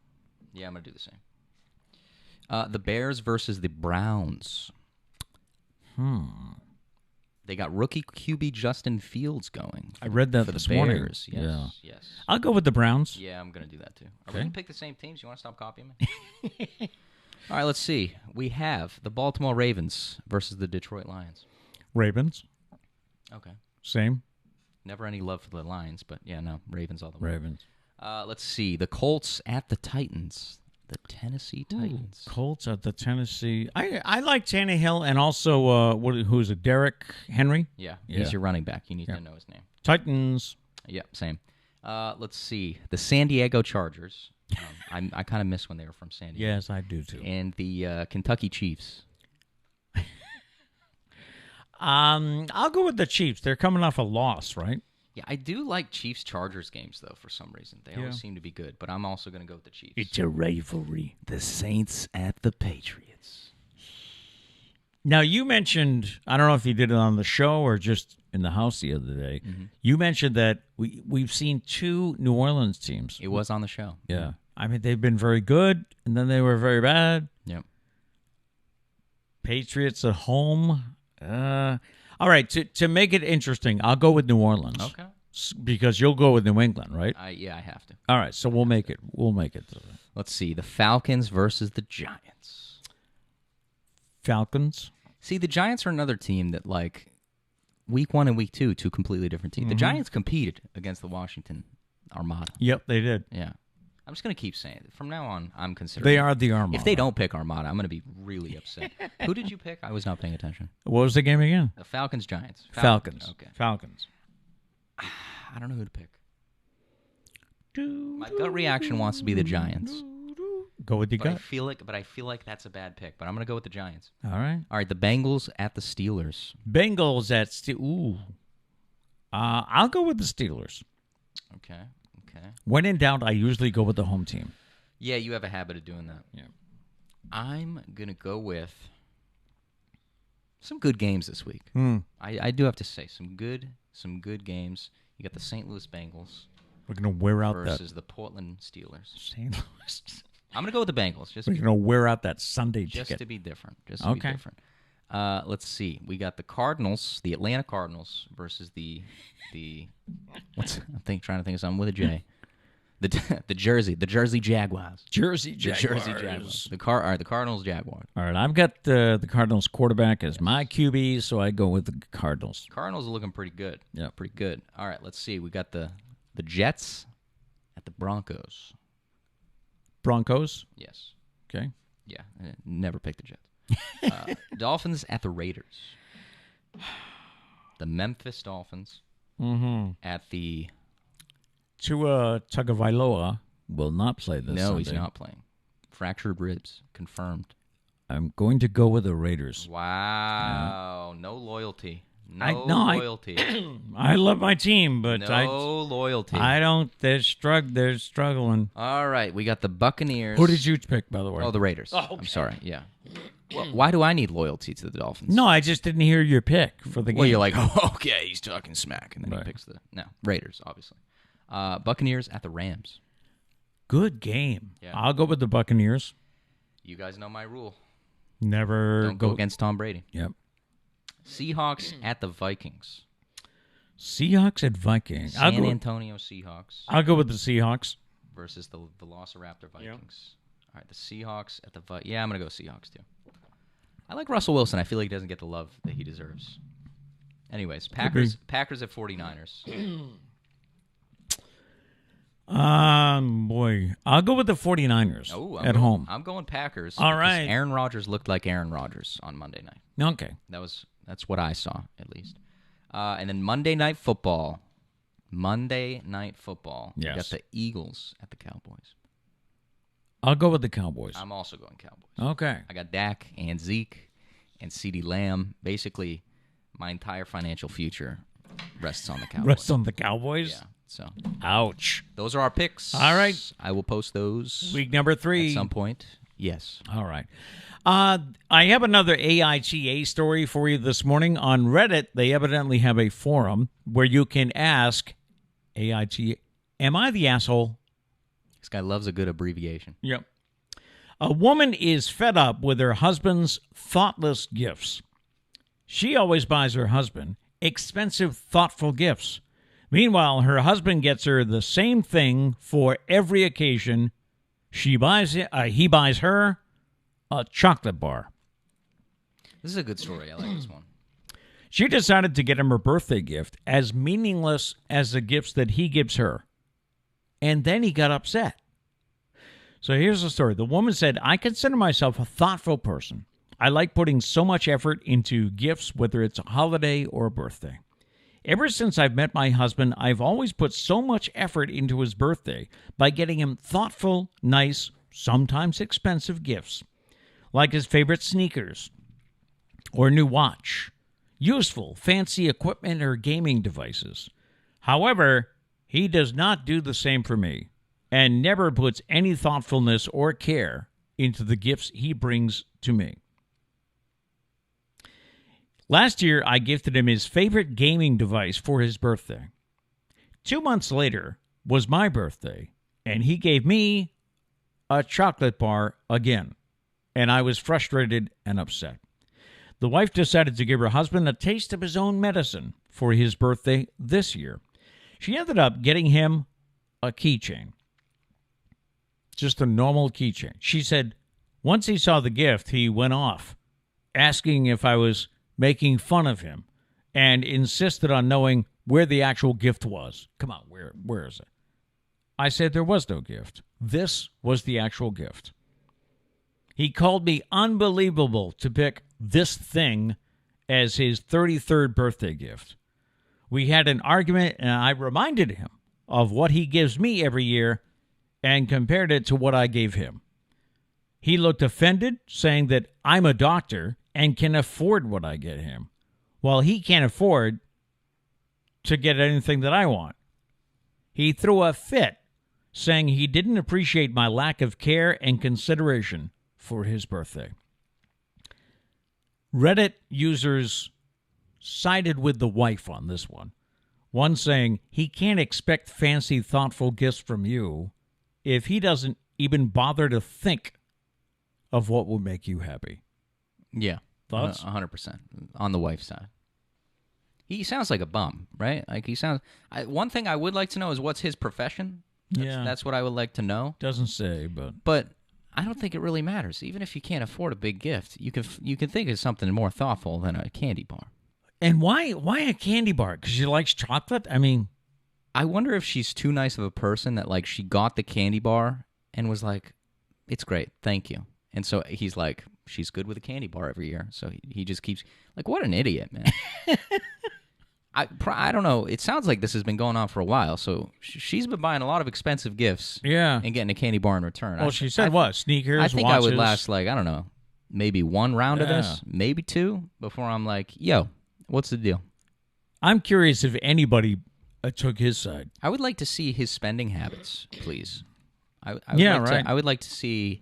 Yeah, I'm going to do the same. The Bears versus the Browns. They got rookie QB Justin Fields going. I read that for this the morning. Bears. Yes. I'll go with the Browns. Yeah, I'm going to do that too. Are Okay. we going to pick the same teams? You want to stop copying me? All right, let's see. We have the Baltimore Ravens versus the Detroit Lions. Ravens. Okay. Same. Never any love for the Lions, but yeah, no, Ravens all the way. Ravens. Let's see. The Colts at the Titans. The Tennessee Titans. Colts at the Tennessee. I like Tannehill and also, who's it, Derrick Henry? Yeah, he's your running back. You need to know his name. Titans. Yeah, same. Let's see. The San Diego Chargers. I kind of miss when they were from San Diego. Yes, I do too. And the Kentucky Chiefs. I'll go with the Chiefs. They're coming off a loss, right? Yeah, I do like Chiefs-Chargers games, though, for some reason. They always seem to be good, but I'm also going to go with the Chiefs. It's a rivalry. The Saints at the Patriots. Now, you mentioned, I don't know if you did it on the show or just in the house the other day, you mentioned that we've seen 2 New Orleans teams. It was on the show. Yeah. I mean, they've been very good, and then they were very bad. Yep. Patriots at home. All right, to make it interesting, I'll go with New Orleans. Okay. Because you'll go with New England, right? Yeah, I have to. All right, so we'll make it. We'll make it. Let's see. The Falcons versus the Giants. Falcons. See, the Giants are another team that, like, week 1 and week 2, 2 completely different teams. The Giants competed against the Washington Armada. Yep, they did. Yeah. I'm just going to keep saying it. From now on, I'm considering they are the Armada. If they don't pick Armada, I'm going to be really upset. Who did you pick? I was not paying attention. What was the game again? The Falcons-Giants. Falcons. Okay. Falcons. I don't know who to pick. My gut reaction wants to be the Giants. Go with your gut. I feel like that's a bad pick, but I'm going to go with the Giants. All right. All right, the Bengals at the Steelers. Bengals at Ooh. I'll go with the Steelers. Okay. When in doubt, I usually go with the home team. Yeah, you have a habit of doing that. Yeah. I'm going to go with some good games this week. I do have to say, some good games. You got the St. Louis Bengals. We're going to wear out versus the Portland Steelers. St. Louis. I'm going to go with the Bengals. We're going to wear out that Sunday ticket. Just to be different. Let's see. We got the Cardinals, the Atlanta Cardinals, versus the trying to think of something with a J. The Jersey Jaguars. Jersey Jaguars. The Cardinals Jaguars. All right, I've got the Cardinals quarterback as my QB, so I go with the Cardinals. Cardinals are looking pretty good. Yeah, pretty good. All right, let's see. We got the Jets at the Broncos. Broncos? Yes. Okay. Yeah, never picked the Jets. Dolphins at the Raiders. The Memphis Dolphins at the... Tua Tagovailoa will not play this No, Sunday. He's not playing. Fractured ribs. Confirmed. I'm going to go with the Raiders. Wow. No loyalty. Loyalty. I love my team, but loyalty. I don't. They're struggling. All right, we got the Buccaneers. Who did you pick, by the way? Oh, the Raiders. Oh, okay. I'm sorry. Yeah. Well, why do I need loyalty to the Dolphins? No, I just didn't hear your pick for the game. Well, you're like, oh, okay, he's talking smack, and then he picks the Raiders, obviously. Buccaneers at the Rams. Good game. Yeah. I'll go with the Buccaneers. You guys know my rule. Never Don't go against Tom Brady. Yep. Seahawks at the Vikings. Seahawks at Vikings. San Antonio Seahawks. I'll go with the Seahawks. Versus the Velociraptor Vikings. Yep. All right, the Seahawks at the Vikings. Yeah, I'm going to go Seahawks, too. I like Russell Wilson. I feel like he doesn't get the love that he deserves. Anyways, Packers at 49ers. Boy. I'll go with the 49ers at home. I'm going Packers. All right. Aaron Rodgers looked like Aaron Rodgers on Monday night. Okay. That's what I saw, at least. And then Monday Night Football. Yes. We got the Eagles at the Cowboys. I'll go with the Cowboys. I'm also going Cowboys. Okay. I got Dak and Zeke and CeeDee Lamb. Basically, my entire financial future rests on the Cowboys. Rests on the Cowboys? Yeah. So, ouch. Those are our picks. All right. I will post those. Week number 3. At some point. Yes. All right. I have another AITA story for you this morning. On Reddit, they evidently have a forum where you can ask AITA, am I the asshole? This guy loves a good abbreviation. Yep. A woman is fed up with her husband's thoughtless gifts. She always buys her husband expensive, thoughtful gifts. Meanwhile, her husband gets her the same thing for every occasion. He buys her a chocolate bar. This is a good story. I like this one. She decided to get him her birthday gift as meaningless as the gifts that he gives her. And then he got upset. So here's the story. The woman said, I consider myself a thoughtful person. I like putting so much effort into gifts, whether it's a holiday or a birthday. Ever since I've met my husband, I've always put so much effort into his birthday by getting him thoughtful, nice, sometimes expensive gifts, like his favorite sneakers or new watch. useful, fancy equipment or gaming devices. However, he does not do the same for me and never puts any thoughtfulness or care into the gifts he brings to me. Last year, I gifted him his favorite gaming device for his birthday. 2 months later was my birthday, and he gave me a chocolate bar again, and I was frustrated and upset. The wife decided to give her husband a taste of his own medicine for his birthday this year. She ended up getting him a keychain, just a normal keychain. She said once he saw the gift, he went off, asking if I was making fun of him, and insisted on knowing where the actual gift was. Come on, where is it? I said there was no gift. This was the actual gift. He called me unbelievable to pick this thing as his 33rd birthday gift. We had an argument, and I reminded him of what he gives me every year and compared it to what I gave him. He looked offended, saying that I'm a doctor and can afford what I get him, while he can't afford to get anything that I want. He threw a fit, saying he didn't appreciate my lack of care and consideration for his birthday. Reddit users sided with the wife on this one. One saying he can't expect fancy, thoughtful gifts from you if he doesn't even bother to think of what will make you happy. Yeah. Thoughts? 100% on the wife's side. He sounds like a bum, right? Like he sounds. One thing I would like to know is what's his profession. That's what I would like to know. Doesn't say, but I don't think it really matters. Even if you can't afford a big gift, you can think of something more thoughtful than a candy bar. And why a candy bar? Because she likes chocolate? I mean, I wonder if she's too nice of a person that like she got the candy bar and was like, "It's great, thank you." And so he's like, "She's good with a candy bar every year." So he just keeps like, what an idiot, man. I don't know. It sounds like this has been going on for a while. So she's been buying a lot of expensive gifts, and getting a candy bar in return. Well, she said what? Sneakers, I think watches. I would last like, I don't know, maybe one round of this, maybe two, before I'm like, yo, what's the deal? I'm curious if anybody took his side. I would like to see his spending habits, please. I would like to see,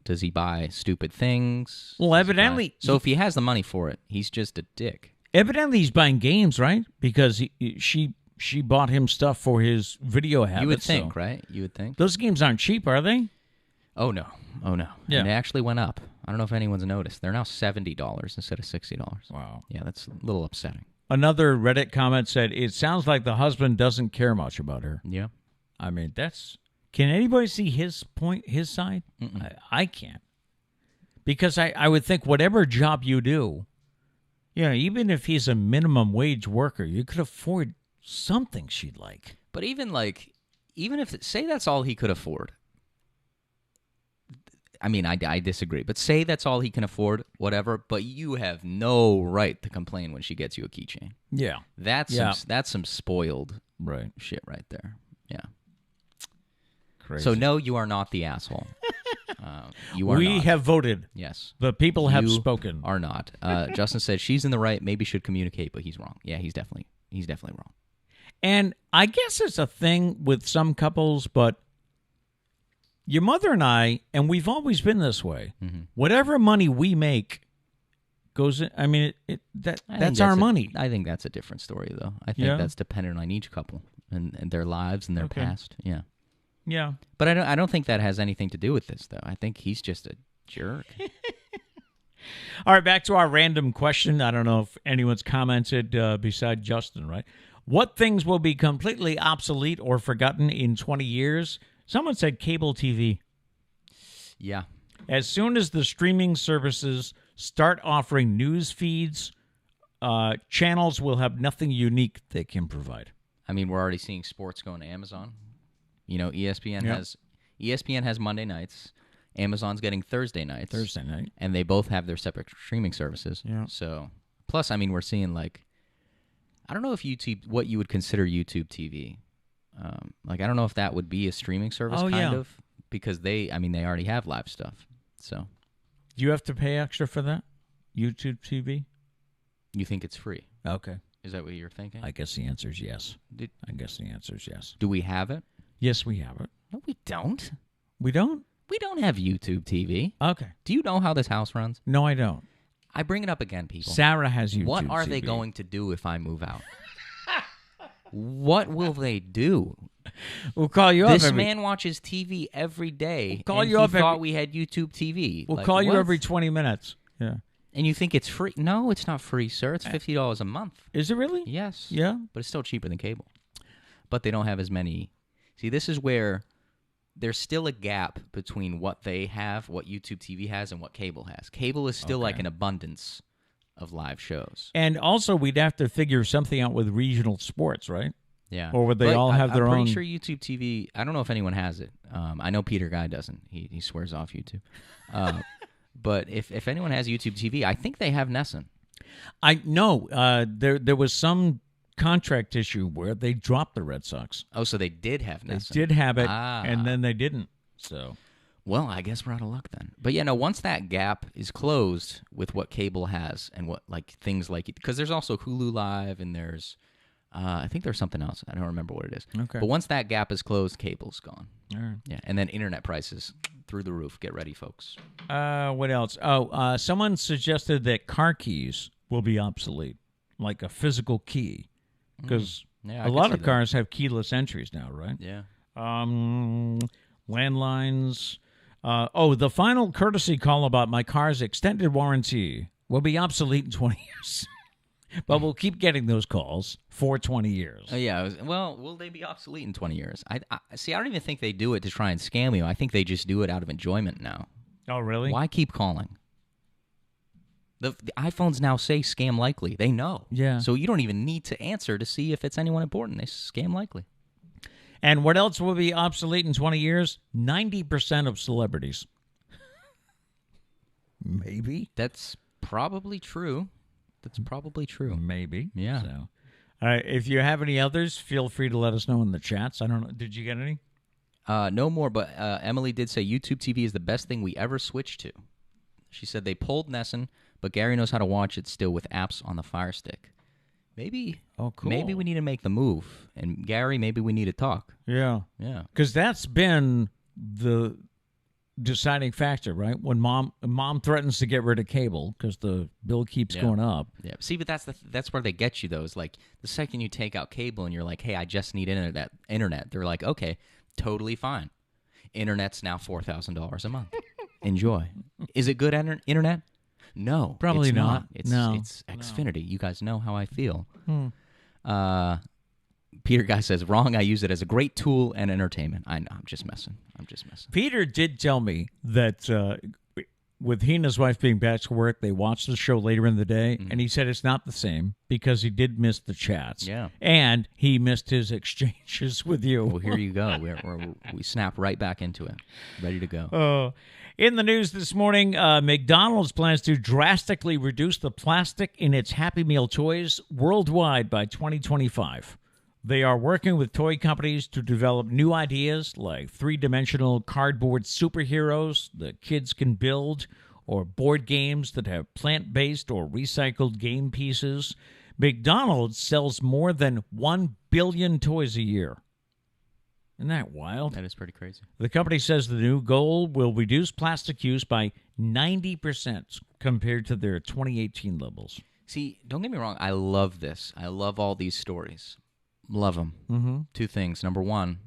does he buy stupid things? Well, evidently. So if he has the money for it, he's just a dick. Evidently, he's buying games, right? Because she bought him stuff for his video habits. You would think, right? You would think. Those games aren't cheap, are they? Oh, no. Yeah. And they actually went up. I don't know if anyone's noticed. They're now $70 instead of $60. Wow. Yeah, that's a little upsetting. Another Reddit comment said, it sounds like the husband doesn't care much about her. Yeah. I mean, can anybody see his side? I can't. Because I would think whatever job you do, even if he's a minimum wage worker, you could afford something she'd like. But even if, say that's all he could afford. I mean, I disagree. But say that's all he can afford, whatever, but you have no right to complain when she gets you a keychain. Yeah. That's some spoiled shit right there. Yeah. Crazy. So, no, you are not the asshole. You are We not. have voted. Yes. The people have You spoken. Are not. Justin said she's in the right, maybe should communicate, but he's wrong. Yeah, he's definitely wrong. And I guess it's a thing with some couples, but your mother and I, and we've always been this way, whatever money we make goes in. I mean, that's our money. I think that's a different story, though. I think that's dependent on each couple and their lives and their past. Yeah. Yeah. But I don't think that has anything to do with this, though. I think he's just a jerk. All right, back to our random question. I don't know if anyone's commented beside Justin, right? What things will be completely obsolete or forgotten in 20 years? Someone said cable TV. Yeah. As soon as the streaming services start offering news feeds, channels will have nothing unique they can provide. I mean, we're already seeing sports going to Amazon. ESPN has Monday nights. Amazon's getting Thursday nights. And they both have their separate streaming services. Yeah. So, plus, I mean, we're seeing I don't know if what you would consider YouTube TV. I don't know if that would be a streaming service of, because they already have live stuff. So, do you have to pay extra for that? YouTube TV? You think it's free? Okay. Is that what you're thinking? I guess the answer is yes. I guess the answer is yes. Do we have it? Yes, we have it. No, we don't. We don't? We don't have YouTube TV. Okay. Do you know how this house runs? No, I don't. I bring it up again, people. Sarah has YouTube What are TV. they going to do if I move out? What will they do? We'll call you up. This man watches TV every day. We'll call and you he up thought we had YouTube TV. We'll Like, call you what? every 20 minutes. Yeah. And you think it's free? No, it's not free, sir. It's $50 a month. Is it really? Yes. Yeah. But it's still cheaper than cable. But they don't have as many. See, this is where there's still a gap between what they have, what YouTube TV has, and what cable has. Cable is still like an abundance of live shows. And also, we'd have to figure something out with regional sports, right? Yeah. Or would they all have their own? I'm pretty sure YouTube TV, I don't know if anyone has it. I know Peter Guy doesn't. He swears off YouTube. But if anyone has YouTube TV, I think they have Nessun. I know there was some contract issue where they dropped the Red Sox. Oh, so they did have Nessun. They did have it, and then they didn't. So, well, I guess we're out of luck then. But yeah, no. Once that gap is closed with what cable has and what things like, because there's also Hulu Live and there's, I think there's something else. I don't remember what it is. Okay. But once that gap is closed, cable's gone. All right. Yeah, and then internet prices through the roof. Get ready, folks. What else? Oh, someone suggested that car keys will be obsolete, like a physical key, because a lot of cars have keyless entries now, right? Yeah. Landlines. The final courtesy call about my car's extended warranty will be obsolete in 20 years. But we'll keep getting those calls for 20 years. Yeah. Well, will they be obsolete in 20 years? I don't even think they do it to try and scam you. I think they just do it out of enjoyment now. Oh, really? Why keep calling? The iPhones now say scam likely. They know. Yeah. So you don't even need to answer to see if it's anyone important. They scam likely. And what else will be obsolete in 20 years? 90% of celebrities. Maybe. That's probably true. Maybe. Yeah. So, if you have any others, feel free to let us know in the chats. I don't know. Did you get any? No more, but Emily did say YouTube TV is the best thing we ever switched to. She said they pulled Nessun, but Gary knows how to watch it still with apps on the Fire Stick. Maybe. Oh, cool. Maybe we need to make the move. And Gary, maybe we need to talk. Yeah. Yeah. Because that's been the deciding factor, right? When mom threatens to get rid of cable because the bill keeps going up. Yeah. See, but that's where they get you, though. Is like the second you take out cable and you're like, hey, I just need internet. They're like, okay, totally fine. Internet's now $4,000 a month. Enjoy. Is it good internet? No, probably it's not. It's Xfinity. No. You guys know how I feel. Peter Guy says, wrong. I use it as a great tool and entertainment. I know. I'm just messing. Peter did tell me that with he and his wife being back to work, they watched the show later in the day, and he said it's not the same because he did miss the chats. Yeah. And he missed his exchanges with you. Well, here you go. We snap right back into it. Ready to go. In the news this morning, McDonald's plans to drastically reduce the plastic in its Happy Meal toys worldwide by 2025. They are working with toy companies to develop new ideas like three-dimensional cardboard superheroes that kids can build, or board games that have plant-based or recycled game pieces. McDonald's sells more than 1 billion toys a year. Isn't that wild? That is pretty crazy. The company says the new goal will reduce plastic use by 90% compared to their 2018 levels. See, don't get me wrong. I love this. I love all these stories. Love them. Mm-hmm. Two things. Number one,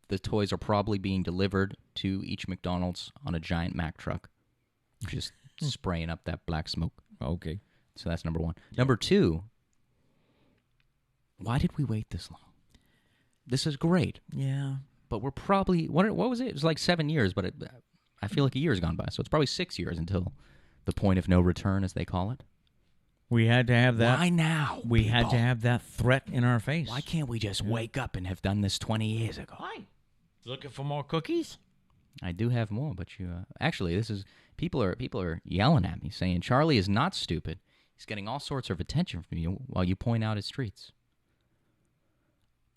the toys are probably being delivered to each McDonald's on a giant Mack truck, just spraying up that black smoke. Okay. So that's number one. Number two, why did we wait this long? This is great. Yeah. But we're probably, what was it? It was like 7 years, but I feel like a year's gone by. So it's probably 6 years until the point of no return, as they call it. We had to have that. Why now? We had to have that threat in our face. Why can't we just wake up and have done this 20 years ago? Why? Looking for more cookies? I do have more, but you actually, this is people are yelling at me saying Charlie is not stupid. He's getting all sorts of attention from you while you point out his treats.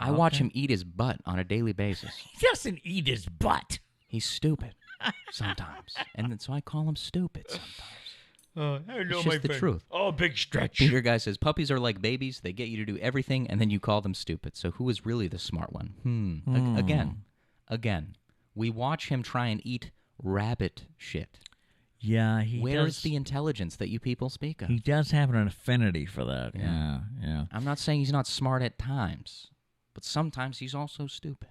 I watch him eat his butt on a daily basis. He doesn't eat his butt. He's stupid sometimes, and so I call him stupid sometimes. I know It's my just the friend. truth. Oh, big stretch. Peter Guy says, puppies are like babies. They get you to do everything, and then you call them stupid. So who is really the smart one? Again, we watch him try and eat rabbit shit. Yeah, Where's the intelligence that you people speak of? He does have an affinity for that. Yeah. I'm not saying he's not smart at times, but sometimes he's also stupid.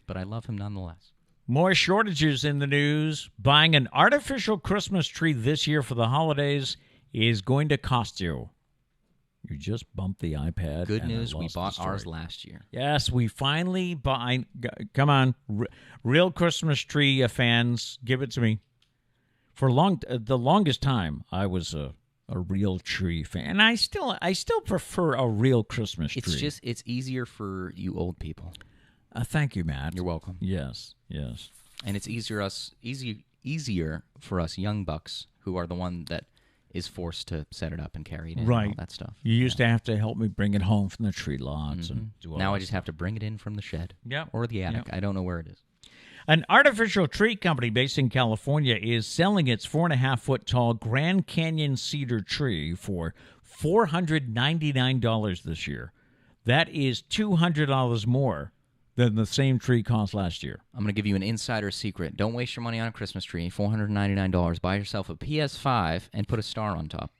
But I love him nonetheless. More shortages in the news. Buying an artificial Christmas tree this year for the holidays is going to cost you. You just bumped the iPad. Good news, we bought ours last year. Yes, we finally bought. Come on, real Christmas tree fans, give it to me. For the longest time, I was a real tree fan, and I still prefer a real Christmas tree. It's easier for you old people. Thank you, Matt. You're welcome. Yes. And it's easier for us young bucks who are the one that is forced to set it up and carry it in and all that stuff. You used to have to help me bring it home from the tree lots and do all Now that I just have to bring it in from the shed or the attic. I don't know where it is. An artificial tree company based in California is selling its 4.5-foot tall Grand Canyon cedar tree for $499 this year. That is $200 more than the same tree cost last year. I'm going to give you an insider secret. Don't waste your money on a Christmas tree. $499. Buy yourself a PS5 and put a star on top.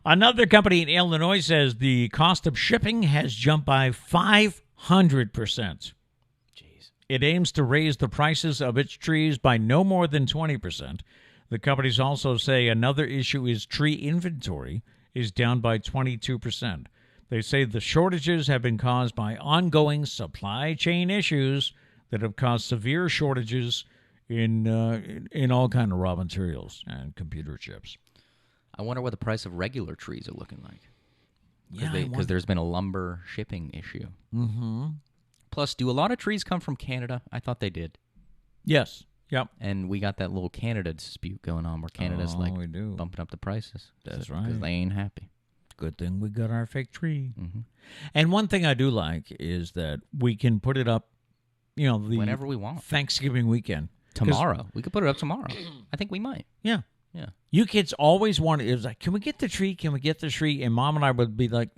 Another company in Illinois says the cost of shipping has jumped by 500%. Jeez. It aims to raise the prices of its trees by no more than 20%. The companies also say another issue is tree inventory is down by 22%. They say the shortages have been caused by ongoing supply chain issues that have caused severe shortages in all kind of raw materials and computer chips. I wonder what the price of regular trees are looking like. Yeah, because there's been a lumber shipping issue. Mm-hmm. Plus, do a lot of trees come from Canada? I thought they did. Yes. Yep. And we got that little Canada dispute going on where Canada's bumping up the prices. That's right. Because they ain't happy. Good thing we got our fake tree. Mm-hmm. And one thing I do like is that we can put it up, whenever we want. Thanksgiving weekend. Tomorrow. We could put it up tomorrow. I think we might. Yeah. Yeah. You kids always wanted, it was like, can we get the tree? Can we get the tree? And Mom and I would be like,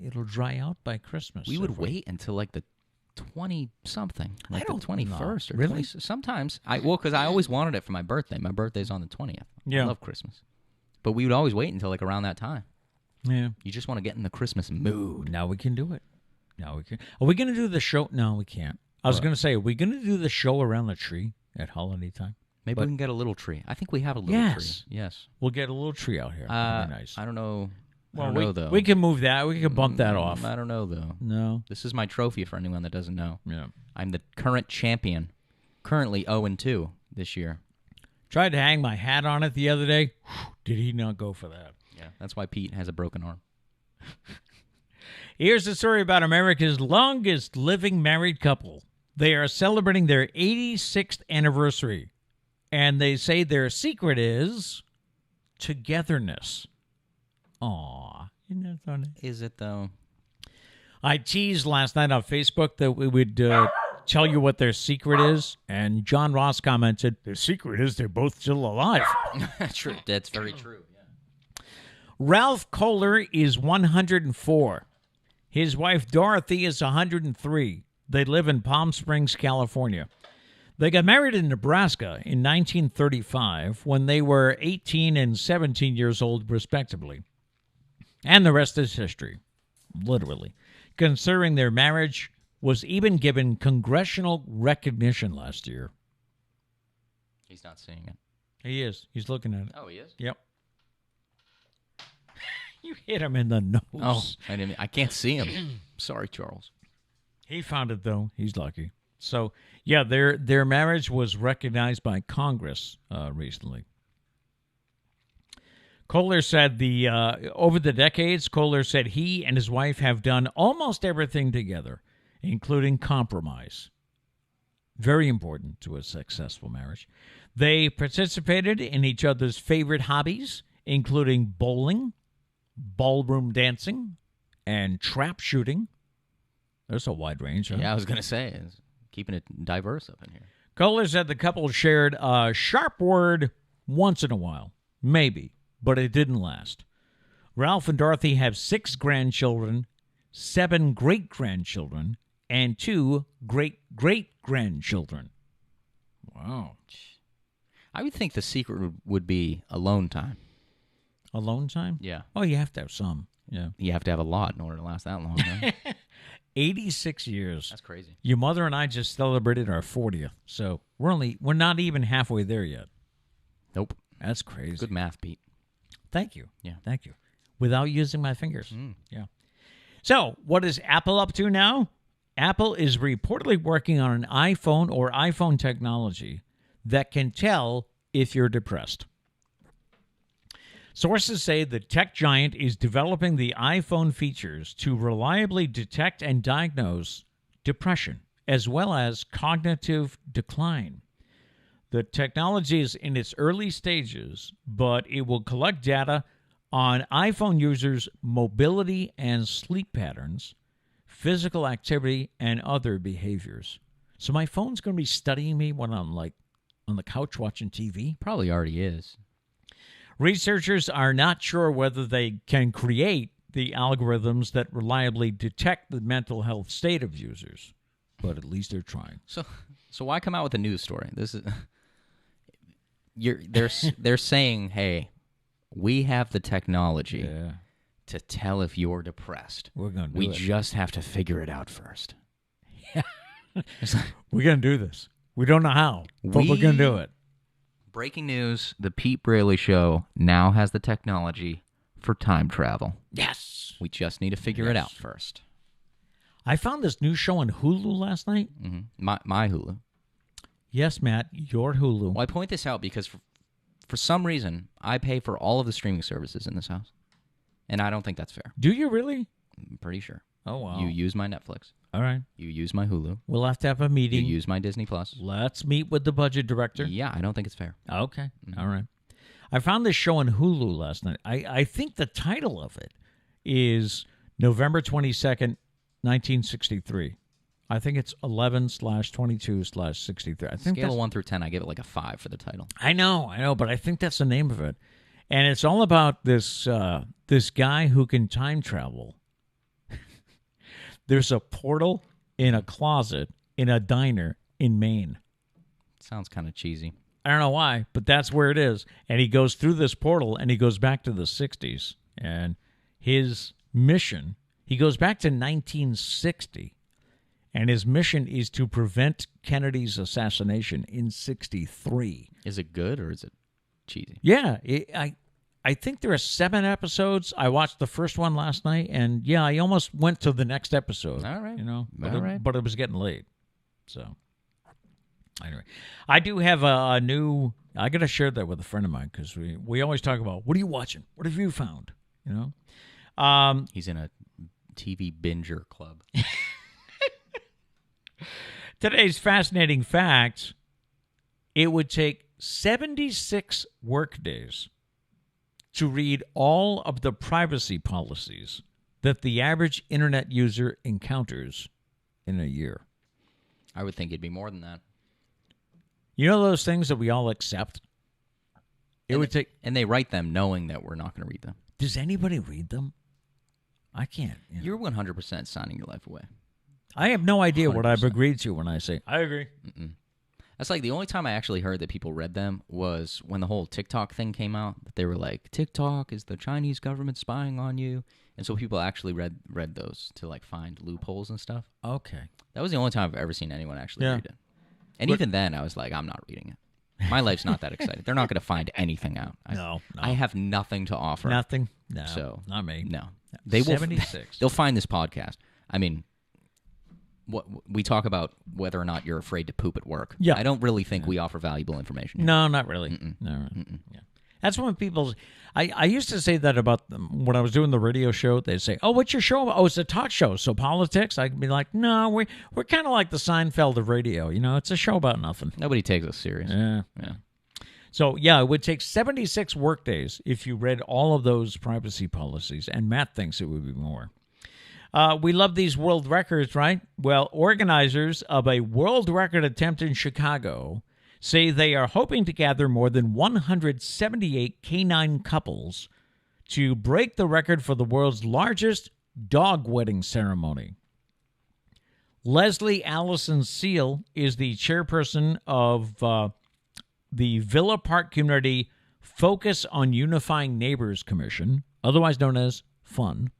it'll dry out by Christmas. We would wait until like the 20-something, like the 21st or really? 20. Sometimes, because I always wanted it for my birthday. My birthday's on the 20th. Yeah. I love Christmas. But we would always wait until like around that time. Yeah. You just want to get in the Christmas mood. Now we can do it. Now we can. Are we going to do the show? No, we can't. I was going to say, are we going to do the show around the tree at holiday time? Maybe we can get a little tree. I think we have a little tree. Yes. We'll get a little tree out here. That'd be nice. I don't know. Well, I don't know, though. We can move that. We can bump that off. I don't know, though. No. This is my trophy for anyone that doesn't know. Yeah. I'm the current champion. Currently 0-2 this year. Tried to hang my hat on it the other day. Did he not go for that? Yeah. That's why Pete has a broken arm. Here's a story about America's longest living married couple. They are celebrating their 86th anniversary, and they say their secret is togetherness. Aw, isn't that funny? Is it, though? I teased last night on Facebook that we would tell you what their secret is, and John Ross commented, their secret is they're both still alive. True. That's very true. Ralph Kohler is 104. His wife Dorothy is 103. They live in Palm Springs, California. They got married in Nebraska in 1935 when they were 18 and 17 years old, respectively. And the rest is history, literally. Considering their marriage was even given congressional recognition last year. He's not seeing it. He is. He's looking at it. Oh, he is? Yep. You hit him in the nose. Oh, I can't see him. Sorry, Charles. He found it, though. He's lucky. So, yeah, their marriage was recognized by Congress recently. Kohler said over the decades, Kohler said he and his wife have done almost everything together, including compromise. Very important to a successful marriage. They participated in each other's favorite hobbies, including bowling, ballroom dancing, and trap shooting. There's a wide range, huh? Yeah, I was going to say, keeping it diverse up in here. Kohler said the couple shared a sharp word Once in a while. Maybe. But it didn't last. Ralph and Dorothy have 6 grandchildren, 7 great-grandchildren, and 2 great-great-grandchildren. Wow. I would think the secret would be alone time. Alone time? Yeah. Oh, you have to have some. Yeah. You have to have a lot in order to last that long, right? 86 years. That's crazy. Your mother and I just celebrated our 40th, so we're not even halfway there yet. Nope. That's crazy. Good math, Pete. Thank you. Yeah. Thank you. Without using my fingers. Yeah. So, what is Apple up to now? Apple is reportedly working on an iPhone or iPhone technology that can tell if you're depressed. Sources say the tech giant is developing the iPhone features to reliably detect and diagnose depression, as well as cognitive decline. The technology is in its early stages, but it will collect data on iPhone users' mobility and sleep patterns, physical activity, and other behaviors. So my phone's going to be studying me when I'm like on the couch watching TV? Probably already is. Researchers are not sure whether they can create the algorithms that reliably detect the mental health state of users, but at least they're trying. So why come out with a news story? This is they're saying, hey, we have the technology to tell if you're depressed. We're gonna do we it. just have to figure it out first. Yeah. We're going to do this. We don't know how, but we're going to do it. Breaking news, the Pete Braley Show now has the technology for time travel. Yes. We just need to figure it out first. I found this new show on Hulu last night. Mm-hmm. My Hulu. Yes, Matt, your Hulu. Well, I point this out because for some reason, I pay for all of the streaming services in this house. And I don't think that's fair. Do you really? I'm pretty sure. Oh, wow. You use my Netflix. All right. You use my Hulu. We'll have to have a meeting. You use my Disney Plus. Let's meet with the budget director. Yeah, I don't think it's fair. Okay. All right. I found this show on Hulu last night. I think the title of it is November 22nd, 1963. I think it's 11/22/63. I think Scale of 1 through 10, I give it like a 5 for the title. I know, but I think that's the name of it. And it's all about this guy who can time travel. There's a portal in a closet in a diner in Maine. Sounds kind of cheesy. I don't know why, but that's where it is. And he goes through this portal, and he goes back to the 60s. And his mission, he goes back to 1960, and his mission is to prevent Kennedy's assassination in 63. Is it good or is it cheesy? Yeah, I think there are 7 episodes. I watched the first one last night, and yeah, I almost went to the next episode. All right. But it was getting late. So, anyway, I do have a new. I got to share that with a friend of mine because we always talk about what are you watching? What have you found? You know, he's in a TV binger club. Today's fascinating fact: it would take 76 workdays to read all of the privacy policies that the average internet user encounters in a year. I would think it'd be more than that. You know those things that we all accept? And they write them knowing that we're not going to read them. Does anybody read them? I can't. You're 100% signing your life away. I have no idea 100%. what I've agreed to when I say, I agree. That's like the only time I actually heard that people read them was when the whole TikTok thing came out. They were like, TikTok is the Chinese government spying on you. And so people actually read those to like find loopholes and stuff. Okay. That was the only time I've ever seen anyone actually read it. And even then, I was like, I'm not reading it. My life's not that exciting. They're not going to find anything out. No. I have nothing to offer. Nothing? No. So, not me. No. They will. 76. They'll find this podcast. I mean, what we talk about whether or not you're afraid to poop at work. Yeah. I don't really think we offer valuable information here. No, not really. No. Yeah. That's when people. I used to say that about them when I was doing the radio show. They'd say, "Oh, what's your show? Oh, it's a talk show. So politics." I'd be like, "No, we're kind of like the Seinfeld of radio. You know, it's a show about nothing. Nobody takes us serious." Yeah. So yeah, it would take 76 workdays if you read all of those privacy policies, and Matt thinks it would be more. We love these world records, right? Well, organizers of a world record attempt in Chicago say they are hoping to gather more than 178 canine couples to break the record for the world's largest dog wedding ceremony. Leslie Allison Seal is the chairperson of the Villa Park Community Focus on Unifying Neighbors Commission, otherwise known as FUN.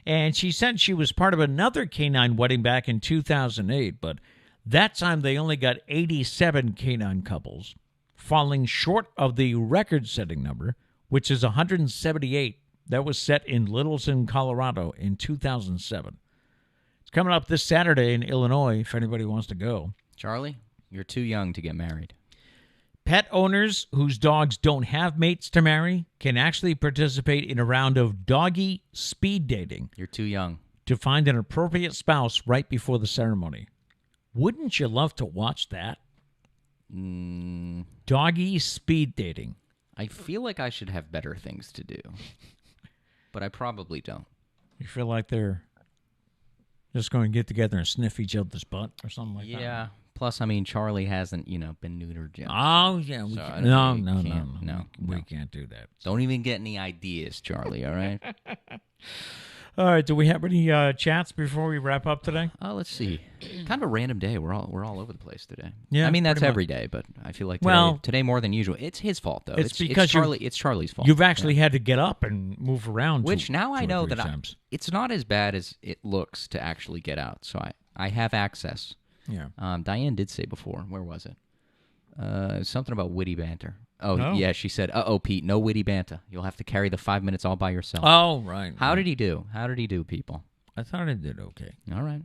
And she said she was part of another canine wedding back in 2008, but that time they only got 87 canine couples, falling short of the record-setting number, which is 178 that was set in Littleton, Colorado in 2007. It's coming up this Saturday in Illinois if anybody wants to go. Charlie, you're too young to get married. Pet owners whose dogs don't have mates to marry can actually participate in a round of doggy speed dating. You're too young. To find an appropriate spouse right before the ceremony. Wouldn't you love to watch that? Doggy speed dating. I feel like I should have better things to do, but I probably don't. You feel like they're just going to get together and sniff each other's butt or something like that? Yeah. Plus, I mean, Charlie hasn't, been neutered yet. Oh, yeah. No. We can't do that. Don't even get any ideas, Charlie, all right? All right, do we have any chats before we wrap up today? Let's see. Kind of a random day. We're all over the place today. Yeah, I mean, that's every day, but I feel like today more than usual. It's his fault, though. It's because it's Charlie's fault. You've actually had to get up and move around. Which now I know that it's not as bad as it looks to actually get out. So I have access. Yeah. Diane did say before. Where was it? Something about witty banter. Oh, yeah, she said, Pete, no witty banter. You'll have to carry the 5 minutes all by yourself. Oh, right. How did he do? How did he do, people? I thought I did okay. All right.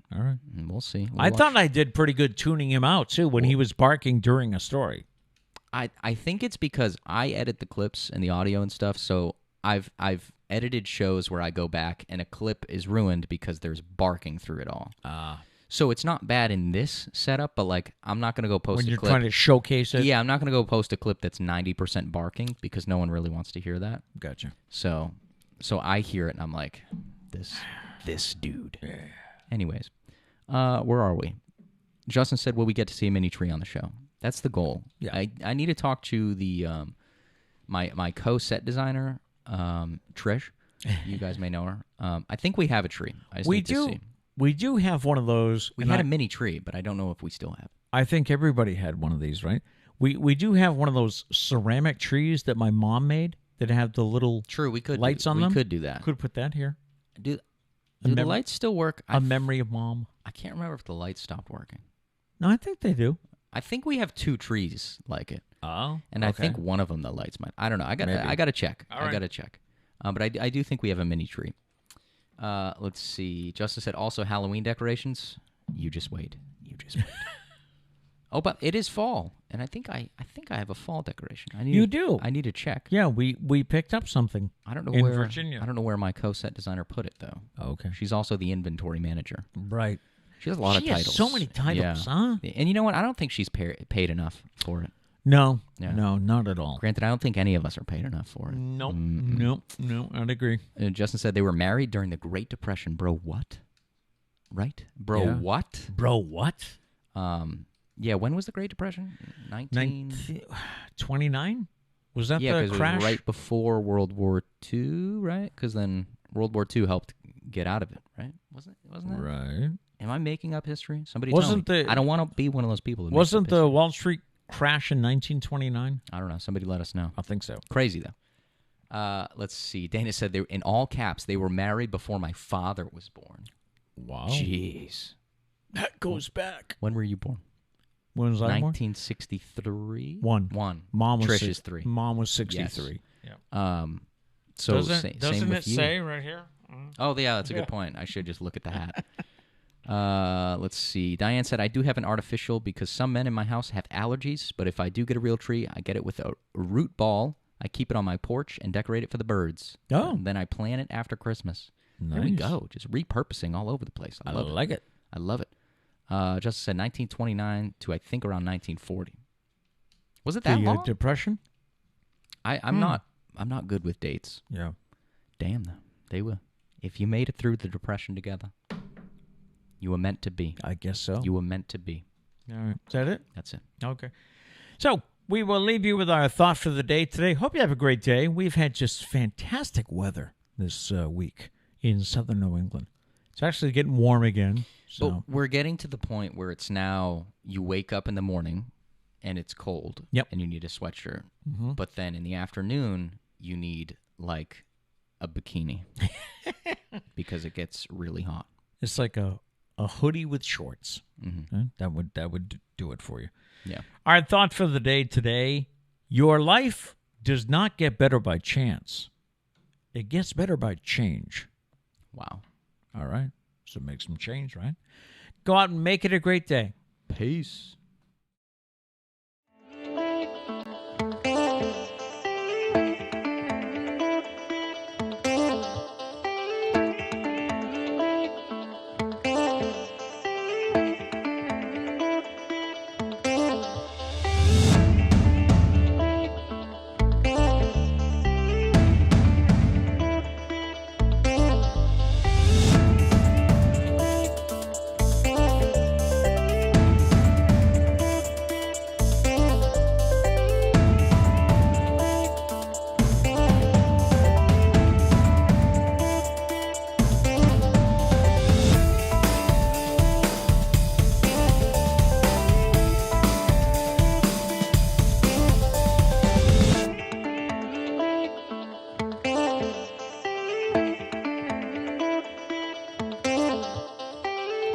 We'll see. I thought I did pretty good tuning him out, too, when he was barking during a story. I think it's because I edit the clips and the audio and stuff, so I've edited shows where I go back and a clip is ruined because there's barking through it all. So it's not bad in this setup, but like I'm not going to go post a clip. When you're trying to showcase it? Yeah, I'm not going to go post a clip that's 90% barking because no one really wants to hear that. Gotcha. So I hear it and I'm like, this dude. Yeah. Anyways, where are we? Justin said, will we get to see a mini tree on the show? That's the goal. Yeah. I need to talk to the my co-set designer, Trish. You guys may know her. I think we have a tree. I just need to see. We do have one of those. We had a mini tree, but I don't know if we still have it. I think everybody had one of these, right? We do have one of those ceramic trees that my mom made that have the little lights on them. We could do that. Could put that here. Do the lights still work? A memory of Mom. I can't remember if the lights stopped working. No, I think they do. I think we have 2 trees like it. Oh, and okay. I think one of them the lights might. I don't know. I got to check. I got to check. But I do think we have a mini tree. Let's see. Justice said also Halloween decorations. You just wait. Oh, but it is fall, and I think I have a fall decoration. You do. I need to check. Yeah, we picked up something. I don't know in where Virginia. I don't know where my co-set designer put it though. Oh, okay. She's also the inventory manager. Right. She has a lot of titles. She has so many titles, huh? And you know what? I don't think she's paid enough for it. No, not at all. Granted, I don't think any of us are paid enough for it. Nope. No, I'd agree. Justin said they were married during the Great Depression. Bro, what? Right? Bro, yeah. what? Bro, what? Yeah, when was the Great Depression? 1929? Was that the crash? It was right before World War II, right? Because then World War II helped get out of it, right? Wasn't that? Right. Am I making up history? Somebody tell me. I don't want to be one of those people who wasn't makes up the Wall Street crash in 1929? I don't know. Somebody let us know. I think so. Crazy, though. Let's see. Dana said, they in all caps, they were married before my father was born. Wow. Jeez. That goes back. When were you born? When was I born? 1963. One. Mom was Trish is 3. Mom was 63. Yes. Yeah. So doesn't same it say right here? Oh, yeah, that's a good point. I should just look at the hat. Let's see. Diane said, I do have an artificial because some men in my house have allergies, but if I do get a real tree, I get it with a root ball. I keep it on my porch and decorate it for the birds. Oh. And then I plant it after Christmas. Nice. There we go. Just repurposing all over the place. I like it. I love it. Justice said 1929 to, I think, around 1940. Was it that long? Depression? I'm not good with dates. Yeah. Damn, though. They were. If you made it through the Depression together, you were meant to be. I guess so. You were meant to be. All right. Is that it? That's it. Okay. So we will leave you with our thought for the day today. Hope you have a great day. We've had just fantastic weather this week in southern New England. It's actually getting warm again. So But we're getting to the point where it's now you wake up in the morning and it's cold. Yep. And you need a sweatshirt. Mm-hmm. But then in the afternoon, you need like a bikini because it gets really hot. It's like a hoodie with shorts. Mm-hmm. That would do it for you. Yeah. Our thought for the day today: your life does not get better by chance. It gets better by change. Wow. All right. So make some change, right? Go out and make it a great day. Peace.